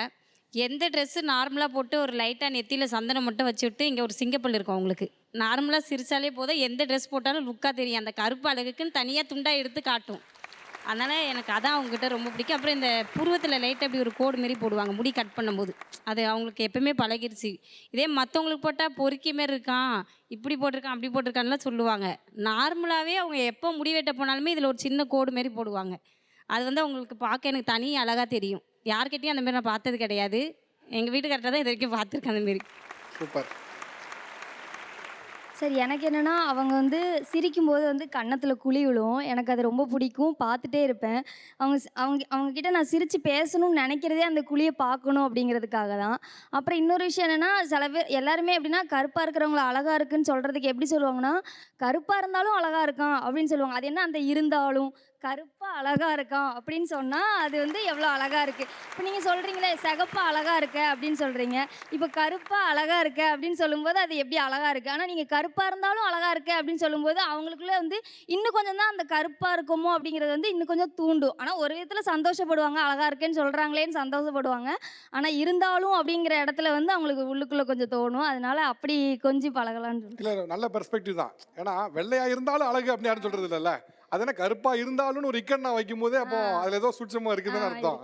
எந்த ட்ரெஸ்ஸு நார்மலாக போட்டு ஒரு லைட்டாக நெத்தியில் சந்தனம் மட்டும் வச்சு விட்டு இங்கே ஒரு சிங்கப்பல் இருக்கும் அவங்களுக்கு. நார்மலாக சிரிச்சாலே போதும், எந்த ட்ரெஸ் போட்டாலும் லுக்காக தெரியும். அந்த கருப்பு அழகுக்குன்னு தனியாக துண்டாக எடுத்து காட்டும். அதனால் எனக்கு அதான் அவங்ககிட்ட ரொம்ப பிடிக்கும். அப்புறம் இந்த புருவத்தில் லைட்டாக அப்படி ஒரு கோடு மாரி போடுவாங்க முடி கட் பண்ணும்போது, அது அவங்களுக்கு எப்பவுமே பழகிருச்சு. இதே மற்றவங்களுக்கு போட்டால் பொறுக்கி மாரி இருக்கான், இப்படி போட்டிருக்கான் அப்படி போட்டிருக்கான்லாம் சொல்லுவாங்க. நார்மலாகவே அவங்க எப்போ முடி வெட்ட போனாலுமே இதில் ஒரு சின்ன கோடு மாரி போடுவாங்க. அது வந்து அவங்களுக்கு பார்க்க எனக்கு தனி அழகாக தெரியும். யார்கிட்டையும் அந்த மாதிரி நான் பார்த்தது கிடையாது. எங்கள் வீட்டுக்கார்ட்ட தான் இது வரைக்கும் பார்த்துருக்கேன் அந்தமாரி.
சூப்பர்.
சரி, எனக்கு என்னென்னா அவங்க வந்து சிரிக்கும்போது வந்து கன்னத்தில் குழி விழும். எனக்கு அது ரொம்ப பிடிக்கும், பார்த்துட்டே இருப்பேன். அவங்கக்கிட்ட நான் சிரித்து பேசணும்னு நினைக்கிறதே அந்த குழியை பார்க்கணும் அப்படிங்கிறதுக்காக தான். அப்புறம் இன்னொரு விஷயம் என்னென்னா, சில பேர் எல்லாருமே எப்படின்னா கருப்பாக இருக்கிறவங்கள அழகாக இருக்குன்னு சொல்கிறதுக்கு எப்படி சொல்லுவாங்கன்னா, கருப்பாக இருந்தாலும் அழகாக இருக்கான் அப்படின்னு சொல்லுவாங்க. அது என்ன அந்த இருந்தாலும் கருப்பாக அழகாக இருக்கான் அப்படின்னு சொன்னால் அது வந்து எவ்வளோ அழகாக இருக்குது. இப்போ நீங்கள் சொல்கிறீங்களே சிகப்பாக அழகாக இருக்க அப்படின்னு சொல்கிறீங்க, இப்போ கருப்பாக அழகாக இருக்க அப்படின்னு சொல்லும்போது அது எப்படி அழகாக இருக்குது. ஆனால் நீங்கள் கருப்பாக இருந்தாலும் அழகாக இருக்க அப்படின்னு சொல்லும்போது அவங்களுக்குள்ளே வந்து இன்னும் கொஞ்சம் தான் அந்த கருப்பாக இருக்குமோ அப்படிங்கிறது வந்து இன்னும் கொஞ்சம் தூண்டும். ஆனால் ஒரு விதத்தில் சந்தோஷப்படுவாங்க, அழகாக இருக்கேன்னு சொல்கிறாங்களேன்னு சந்தோஷப்படுவாங்க. ஆனால் இருந்தாலும் அப்படிங்கிற இடத்துல வந்து அவங்களுக்கு உள்ளுக்குள்ளே கொஞ்சம் தோணும். அதனால அப்படி கொஞ்சம் பழகலான்னு
இல்லை, நல்ல பெர்ஸ்பெக்டிவ் தான். ஏன்னா வெள்ளையாக இருந்தாலும் அழகு அப்படின்னு யாரும் சொல்கிறது இல்லைல்ல. அது என்ன கருப்பாக இருந்தாலும் ஒரு இக்கண்ணா வைக்கும் போதே அப்போ அதில் ஏதோ சுட்சமாக இருக்குதுன்னு அர்த்தம்.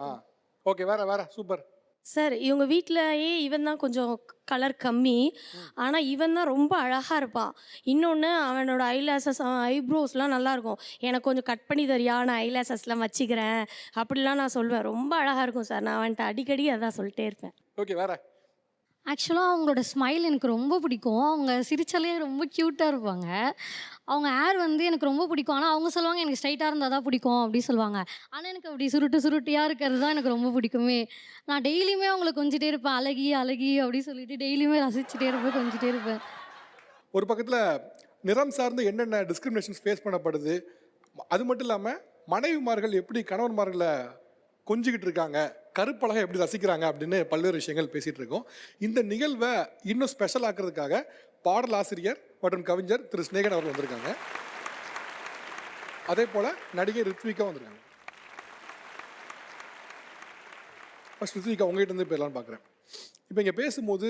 ஓகே வேற சூப்பர்.
சார் இவங்க வீட்டிலேயே இவன் தான் கொஞ்சம் கலர் கம்மி, ஆனால் இவன் தான் ரொம்ப அழகாக இருப்பான். இன்னொன்று அவனோட ஐலேசஸ் ஐப்ரோஸ்லாம் நல்லாயிருக்கும். எனக்கு கொஞ்சம் கட் பண்ணி தரியா, நான் ஐலேசஸ்லாம் வச்சுக்கிறேன் அப்படிலாம் நான் சொல்லுவேன். ரொம்ப அழகாக இருக்கும் சார். நான் அவன்கிட்ட அடிக்கடி அதான் சொல்லிட்டே இருப்பேன்.
ஓகே வேற.
ஆக்சுவலாக அவங்களோட ஸ்மைல் எனக்கு ரொம்ப பிடிக்கும். அவங்க சிரிச்சாலே ரொம்ப க்யூட்டாக இருப்பாங்க. அவங்க ஹேர் வந்து எனக்கு ரொம்ப பிடிக்கும். ஆனால் அவங்க சொல்லுவாங்க எனக்கு ஸ்ட்ரைட்டாக இருந்தால் தான் பிடிக்கும் அப்படி சொல்லுவாங்க. ஆனால் எனக்கு அப்படி சுருட்டியாக இருக்கிறது தான் எனக்கு ரொம்ப பிடிக்குமே. நான் டெய்லியுமே அவங்கள கொஞ்சிட்டே இருப்பேன், அழகி அப்படி சொல்லிட்டு டெய்லியுமே ரசிச்சுட்டே இருப்பேன், கொஞ்சிட்டே இருப்பேன்.
ஒரு பக்கத்தில் நிறம் சார்ந்து என்னென்ன டிஸ்கிரிமினேஷன்ஸ் ஃபேஸ் பண்ணப்படுது, அது மட்டும் இல்லாமல் மனைவிமார்கள் எப்படி கணவன்மார்களை கொஞ்சிக்கிட்டு இருக்காங்க, கருப்பழகை எப்படி ரசிக்கிறாங்க அப்படின்னு பல்வேறு விஷயங்கள் பேசிகிட்டு இருக்கோம். இந்த நிகழ்வை இன்னும் ஸ்பெஷல் ஆக்குறதுக்காக பாடல் ஆசிரியர் மற்றும் கவிஞர் திரு ஸ்நேகன் அவர்கள் வந்திருக்காங்க. அதே போல் நடிகை ரித்விகா வந்திருக்காங்க. ஃபர்ஸ்ட் ரித்விகா உங்ககிட்ட இருந்து போயிடலான்னு பார்க்குறேன். இப்போ இங்கே பேசும்போது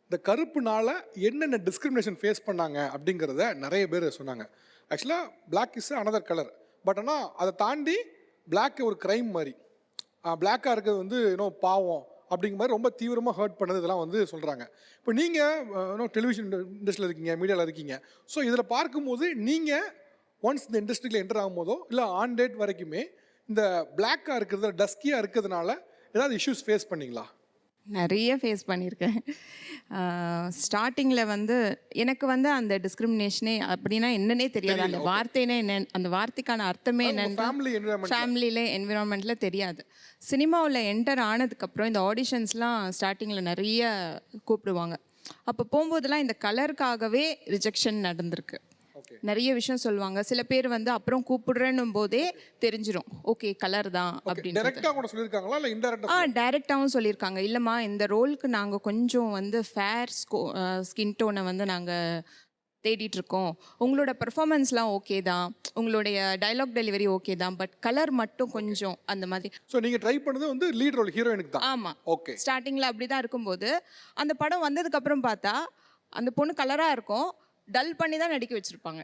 இந்த கருப்புனால என்னென்ன டிஸ்கிரிமினேஷன் ஃபேஸ் பண்ணாங்க அப்படிங்கிறத நிறைய பேர் சொன்னாங்க. ஆக்சுவலாக black is another colour, but ஆனால் அதை தாண்டி பிளாக் ஒரு க்ரைம் மாதிரி, பிளாக்காக இருக்கிறது வந்து இன்னும் பாவம் அப்படிங்கிற மாதிரி ரொம்ப தீவிரமாக ஹர்ட் பண்ணது இதெல்லாம் வந்து சொல்கிறாங்க. இப்போ நீங்கள் இன்னும் டெலிவிஷன் இண்டஸ்ட்ரியில் இருக்கீங்க, மீடியாவில் இருக்கீங்க. ஸோ இதில் பார்க்கும்போது நீங்கள் ஒன்ஸ் இந்த இண்டஸ்ட்ரியில் என்டர் ஆகும்போதோ இல்லை ஆன் டேட் வரைக்குமே இந்த பிளாக்காக இருக்கிறது டஸ்கியாக இருக்கிறதுனால ஏதாவது இஷ்யூஸ் ஃபேஸ் பண்ணீங்களா?
நிறைய ஃபேஸ் பண்ணியிருக்கேன். ஸ்டார்டிங்கில் வந்து எனக்கு வந்து அந்த டிஸ்கிரிமினேஷனே அப்படின்னா என்னன்னே தெரியாது. அந்த வார்த்தைனே என்ன, அந்த வார்த்தைக்கான அர்த்தமே என்னன்னு ஃபேமிலியில் என்விரான்மெண்ட்டில் தெரியாது. சினிமாவில் என்டர் ஆனதுக்கப்புறம் இந்த ஆடிஷன்ஸ்லாம் ஸ்டார்டிங்கில் நிறைய கூப்பிடுவாங்க. அப்போ போகும்போதெல்லாம் இந்த கலருக்காகவே ரிஜெக்ஷன் நடந்திருக்கு. நிறைய விஷயம் சொல்லுவாங்க. சில பேர் வந்து அப்புறம் கூப்பிடுறேன்னும் போதே தெரிஞ்சிடும், ஓகே கலர் தான் அப்படின்னு. டைரெக்டாகவும் சொல்லியிருக்காங்க, இல்லைம்மா இந்த ரோலுக்கு நாங்கள் கொஞ்சம் வந்து ஃபேர் ஸ்கின் டோனை வந்து நாங்கள் தேடிட்டுருக்கோம், உங்களோட பெர்ஃபார்மன்ஸ்லாம் ஓகே தான், உங்களுடைய டைலாக் டெலிவரி ஓகே தான், பட் கலர் மட்டும் கொஞ்சம் அந்த மாதிரி.
ஸோ நீங்கள் ட்ரை பண்ணது வந்து லீட் ரோல் ஹீரோயினுக்கு தான்?
ஆமாம்.
ஓகே.
ஸ்டார்டிங்கில் அப்படி தான் இருக்கும்போது அந்த படம் வந்ததுக்கப்புறம் பார்த்தா அந்த பொண்ணு கலராக இருக்கும், டல் பண்ணி தான் நடிக்க வச்சிருப்பாங்க.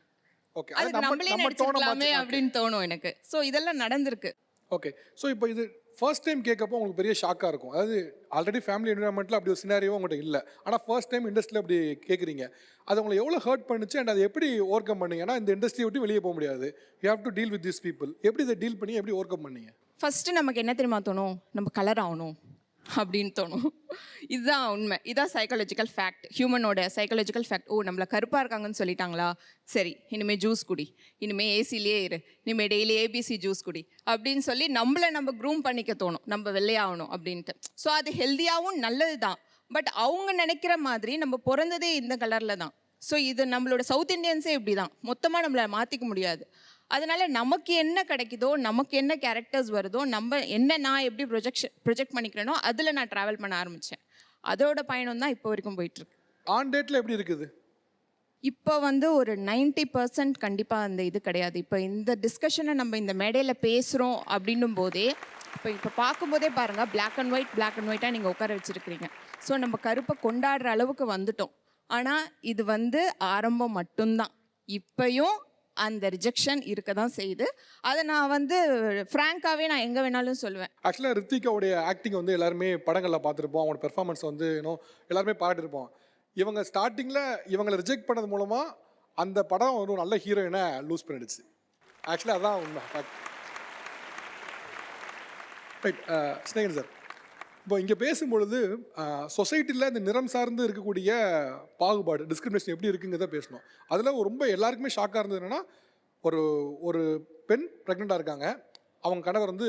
ஓகே.
அதுக்கு நம்மளே நடிச்சிருக்கலாமே அப்படின்னு தோணும் எனக்கு. ஸோ இதெல்லாம் நடந்திருக்கு.
ஓகே. ஸோ இப்போ இது ஃபர்ஸ்ட் டைம் கேட்கப்போ உங்களுக்கு பெரிய ஷாக்காக இருக்கும். அதாவது ஆல்ரெடி ஃபேமிலி என்விரான்மெண்ட்டில் அப்படி ஒரு சினாரியோ உங்கள்கிட்ட இல்லை, ஆனால் ஃபர்ஸ்ட் டைம் இண்டஸ்ட்ரியில் அப்படி கேட்குறீங்க. அது உங்களை எவ்வளோ ஹர்ட் பண்ணுச்சு அண்ட் அதை எப்படி ஓவர் கம் பண்ணீங்க? ஏன்னா இந்த இண்டஸ்ட்ரியை விட்டு வெளியே போக முடியாது, you have to deal with this people. எப்படி இதை டீல் பண்ணி எப்படி ஓவர் கம் பண்ணீங்க?
ஃபஸ்ட்டு நமக்கு என்ன தெரியுமா தோணும், நம்ம கலர் ஆகணும் அப்படின்னு தோணும். இதுதான் உண்மை, இதுதான் சைக்காலஜிக்கல் ஃபேக்ட், ஹியூமனோட சைக்காலஜிக்கல் ஃபேக்ட். ஓ நம்மளை கருப்பாக இருக்காங்கன்னு சொல்லிட்டாங்களா, சரி இனிமேல் ஜூஸ் குடி, இனிமேல் ஏசிலேயே இரு, இனிமேல் டெய்லி ஏபிசி ஜூஸ் குடி அப்படின்னு சொல்லி நம்மளை நம்ம க்ரூம் பண்ணிக்க தோணும், நம்ம வெள்ளையாகணும் அப்படின்ட்டு. ஸோ அது ஹெல்த்தியாகவும் நல்லது தான். பட் அவங்க நினைக்கிற மாதிரி நம்ம பிறந்ததே இந்த கலரில் தான். ஸோ இது நம்மளோட சவுத் இண்டியன்ஸே இப்படி தான், மொத்தமாக நம்மளை மாற்றிக்க முடியாது. அதனால் நமக்கு என்ன கிடைக்குதோ, நமக்கு என்ன கேரக்டர்ஸ் வருதோ, நான் எப்படி ப்ரொஜெக்ட் பண்ணிக்கிறேனோ அதில் நான் ட்ராவல் பண்ண ஆரம்பித்தேன். அதோட பயணம் தான் இப்போ வரைக்கும் போயிட்டுருக்கு.
ஆன் டேட்டில் எப்படி இருக்குது?
இப்போ வந்து ஒரு 90% கண்டிப்பாக அந்த இது கிடையாது. இப்போ இந்த டிஸ்கஷனை நம்ம இந்த மேடையில் பேசுகிறோம் அப்படின்னும் போதே, இப்போ பார்க்கும்போதே பாருங்கள், பிளாக் அண்ட் ஒயிட்டாக நீங்கள் உட்கார வச்சுருக்கிறீங்க. ஸோ நம்ம கருப்பை கொண்டாடுற அளவுக்கு வந்துட்டோம். ஆனால் இது வந்து ஆரம்பம் மட்டும்தான். இப்போயும் அந்த ரிஜெக்ஷன் இருக்க தான் செய்யுது. அதை நான் வந்து ஃப்ராங்காகவே நான் எங்கே வேணாலும் சொல்லுவேன்.
ஆக்சுவலாக ரித்திகாவுடைய ஆக்டிங் வந்து எல்லாருமே படங்களில் பார்த்துருப்போம், அவங்களோட பெர்ஃபார்மன்ஸ் வந்து எல்லாருமே பாராட்டிருப்போம். இவங்க ஸ்டார்டிங்கில் இவங்களை ரிஜெக்ட் பண்ணது மூலமாக அந்த படம் ஒரு நல்ல ஹீரோயினை லூஸ் பண்ணிடுச்சு. ஆக்சுவலாக அதான் உண்மை ஃபேக்ட். ரைட். ஸ்னேகன் சார், இப்போ இங்கே பேசும்பொழுது சொசைட்டியில் இந்த நிறம் சார்ந்து இருக்கக்கூடிய பாகுபாடு, டிஸ்கிரிமினேஷன் எப்படி இருக்குங்கிறத பேசணும். அதில் ரொம்ப எல்லாருக்குமே ஷாக்காக இருந்தது என்னென்னா, ஒரு பெண் ப்ரெக்னெண்ட்டாக இருக்காங்க, அவங்க கணவர் வந்து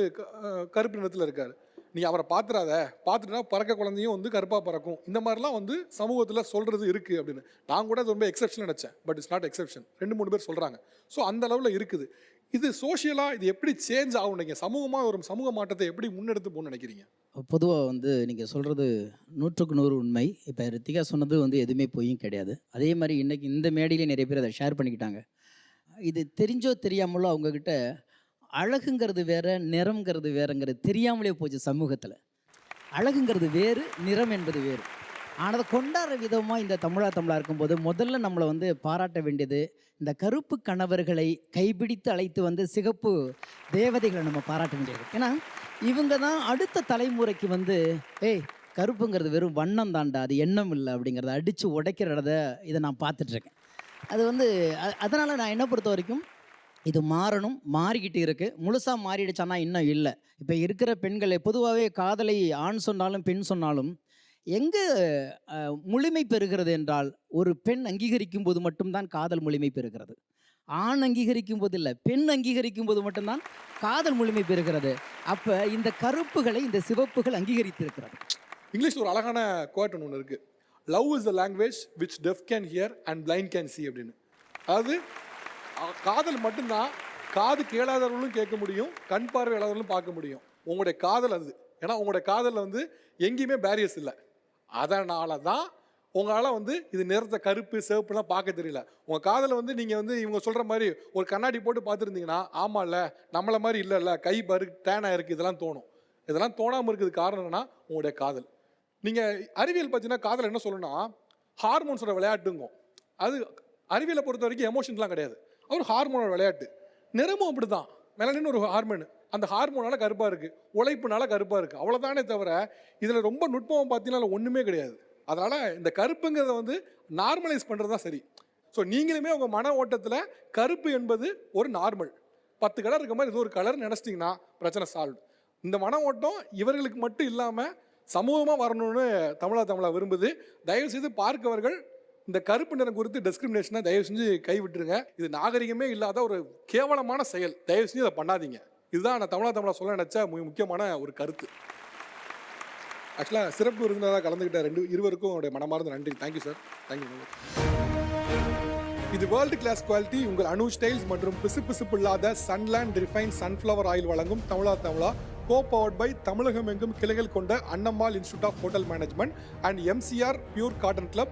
கருப்பு நிறத்தில் இருக்கார். நீ அவரை பார்த்துட்டா பறக்க குழந்தையும் வந்து கருப்பாக பறக்கும், இந்த மாதிரிலாம் வந்து சமூகத்தில் சொல்கிறது இருக்குது அப்படின்னு. நான் கூட அது ரொம்ப எக்ஸெப்ஷன் நினச்சேன், பட் இட்ஸ் நாட் எக்ஸெப்ஷன். 2-3 பேர் சொல்கிறாங்க. ஸோ அந்த அளவில் இருக்குது. இது சோஷியலாக இது எப்படி சேஞ்ச் ஆகும்? நீங்கள் சமூகமாக ஒரு சமூக மாற்றத்தை எப்படி முன்னெடுத்து போகணும்னு நினைக்கிறீங்க?
பொதுவாக வந்து நீங்கள் சொல்கிறது 100% உண்மை. இப்போ ரித்திகா சொன்னது வந்து எதுவுமே பொய்யும் கிடையாது. அதே மாதிரி இன்றைக்கி இந்த மேடையிலே நிறைய பேர் அதை ஷேர் பண்ணிக்கிட்டாங்க. இது தெரிஞ்சோ தெரியாமலோ அவங்கக்கிட்ட அழகுங்கிறது வேறு, நிறம்ங்கிறது வேறுங்கிறது தெரியாமலே போச்சு சமூகத்தில். அழகுங்கிறது வேறு, நிறம் என்பது வேறு. ஆனால் அதை கொண்டாடுற விதமாக இந்த தமிழா இருக்கும்போது முதல்ல நம்மளை வந்து பாராட்ட வேண்டியது இந்த கருப்பு கணவர்களை கைப்பிடித்து அழைத்து வந்து சிகப்பு தேவதைகளை நம்ம பாராட்ட வேண்டியது. ஏன்னா இவங்க தான் அடுத்த தலைமுறைக்கு வந்து கருப்புங்கிறது வெறும் வண்ணம் தாண்டா, அது எண்ணம் இல்லை அப்படிங்கிறத அடித்து உடைக்கிறத இதை நான் பார்த்துட்ருக்கேன். அது வந்து அதனால் நான் என்ன பொறுத்த வரைக்கும் இது மாறணும், மாறிக்கிட்டு இருக்குது. முழுசாக மாறிடுச்சானா இன்னும் இல்லை. இப்போ இருக்கிற பெண்களை பொதுவாகவே காதலை ஆண் சொன்னாலும் பெண் சொன்னாலும் எங்கே முழுமை பெறுகிறது என்றால், ஒரு பெண் அங்கீகரிக்கும் போது மட்டும்தான் காதல் முழுமை பெறுகிறது. ஆண் அங்கீகரிக்கும் போது இல்லை, பெண் அங்கீகரிக்கும் போது மட்டும்தான் காதல் முழுமை பெறுகிறது. அப்போ இந்த கருப்புகளை இந்த சிவப்புகள் அங்கீகரித்திருக்கிறது.
இங்கிலீஷ் ஒரு அழகான கோட் ஒன்று இருக்குது, love is the language which deaf can hear and blind can see அப்படின்னு. அதாவது காதல் மட்டும்தான் காது கேளாதவர்களும் கேட்க முடியும், கண் பார்வை இல்லாதவர்களும் பார்க்க முடியும். உங்களுடைய காதல் அது. ஏன்னா உங்களுடைய காதலில் வந்து எங்கேயுமே பேரியர்ஸ் இல்லை. அதனால தான் உங்களால் வந்து இது நிறத்தை கருப்பு சிவப்புலாம் பார்க்க தெரியல. உங்கள் காதலை வந்து நீங்கள் வந்து இவங்க சொல்கிற மாதிரி ஒரு கண்ணாடி போட்டு பார்த்துருந்தீங்கன்னா, ஆமாம் இல்லை நம்மளை மாதிரி இல்லைல்ல, கை பரு டேனாக இருக்குது, இதெல்லாம் தோணும். இதெல்லாம் தோணாமல் இருக்கிறது காரணம் என்னன்னா உங்களுடைய காதல். நீங்கள் அறிவியல் பார்த்தீங்கன்னா காதல் என்ன சொல்லணும்னா ஹார்மோன்ஸோட விளையாட்டுங்க. அது அறிவியலை பொறுத்த வரைக்கும் எமோஷன்ஸ்லாம் கிடையாது, ஒரு ஹார்மோனோட விளையாட்டு. நிறமும் அப்படி தான், மெலனின் ஒரு ஹார்மோன், அந்த ஹார்மோனால கருப்பாக இருக்குது, உழைப்புனால கருப்பாக இருக்குது, அவ்வளோதானே தவிர இதில் ரொம்ப நுட்பமாக பார்த்தீங்கன்னா ஒன்றுமே கிடையாது. அதனால் இந்த கருப்புங்கிறத வந்து நார்மலைஸ் பண்ணுறது தான் சரி. ஸோ நீங்களுமே உங்கள் மன ஓட்டத்தில் கருப்பு என்பது ஒரு நார்மல், 10 கலர் இருக்க மாதிரி இது ஒரு கலர் நினச்சிட்டிங்கன்னா பிரச்சனை சால்வ். இந்த மன ஓட்டம் இவர்களுக்கு மட்டும் இல்லாமல் சமூகமாக வரணும்னு தமிழா விரும்புது. தயவுசெய்து பார்க்கவர்கள் இந்த கருப்பு நிறம் குறித்து டிஸ்கிரிமினேஷனை தயவு செஞ்சு கைவிட்டுருங்க. இது நாகரிகமே இல்லாத ஒரு கேவலமான செயல். தயவு செஞ்சு அதை பண்ணாதீங்க. இதுதான் நான் தமிழா சொல்ல நினச்ச முக்கியமான ஒரு கருத்து. ஆக்சுவலாக சிறப்பு விருந்தினராக கலந்துக்கிட்ட இருவருக்கும் என்னுடைய மனமார்ந்த நன்றி. Thank you sir. தேங்க்யூ. இது வேர்ல்டு கிளாஸ் குவாலிட்டி உங்கள் அனு ஸ்டைல்ஸ் மற்றும் பிசுபிசுப்பு இல்லாத சன்லேண்ட் ரிஃபைன் சன்ஃப்ளவர் ஆயில் வழங்கும் தமிழா co-powered by தமிழகம் எங்கும் கிளைகள் கொண்ட Annammal institute of hotel management and MCR pure cotton club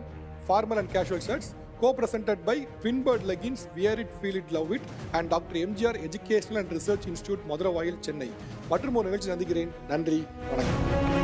formal and casual shirts, co-presented by Twinbird Leggings, Wear It, Feel It, Love It and Dr. MGR Educational and Research Institute, Maduravoyal, Chennai. மற்றும் ஒரு நிகழ்ச்சி சந்திக்கிறேன். நன்றி, வணக்கம்.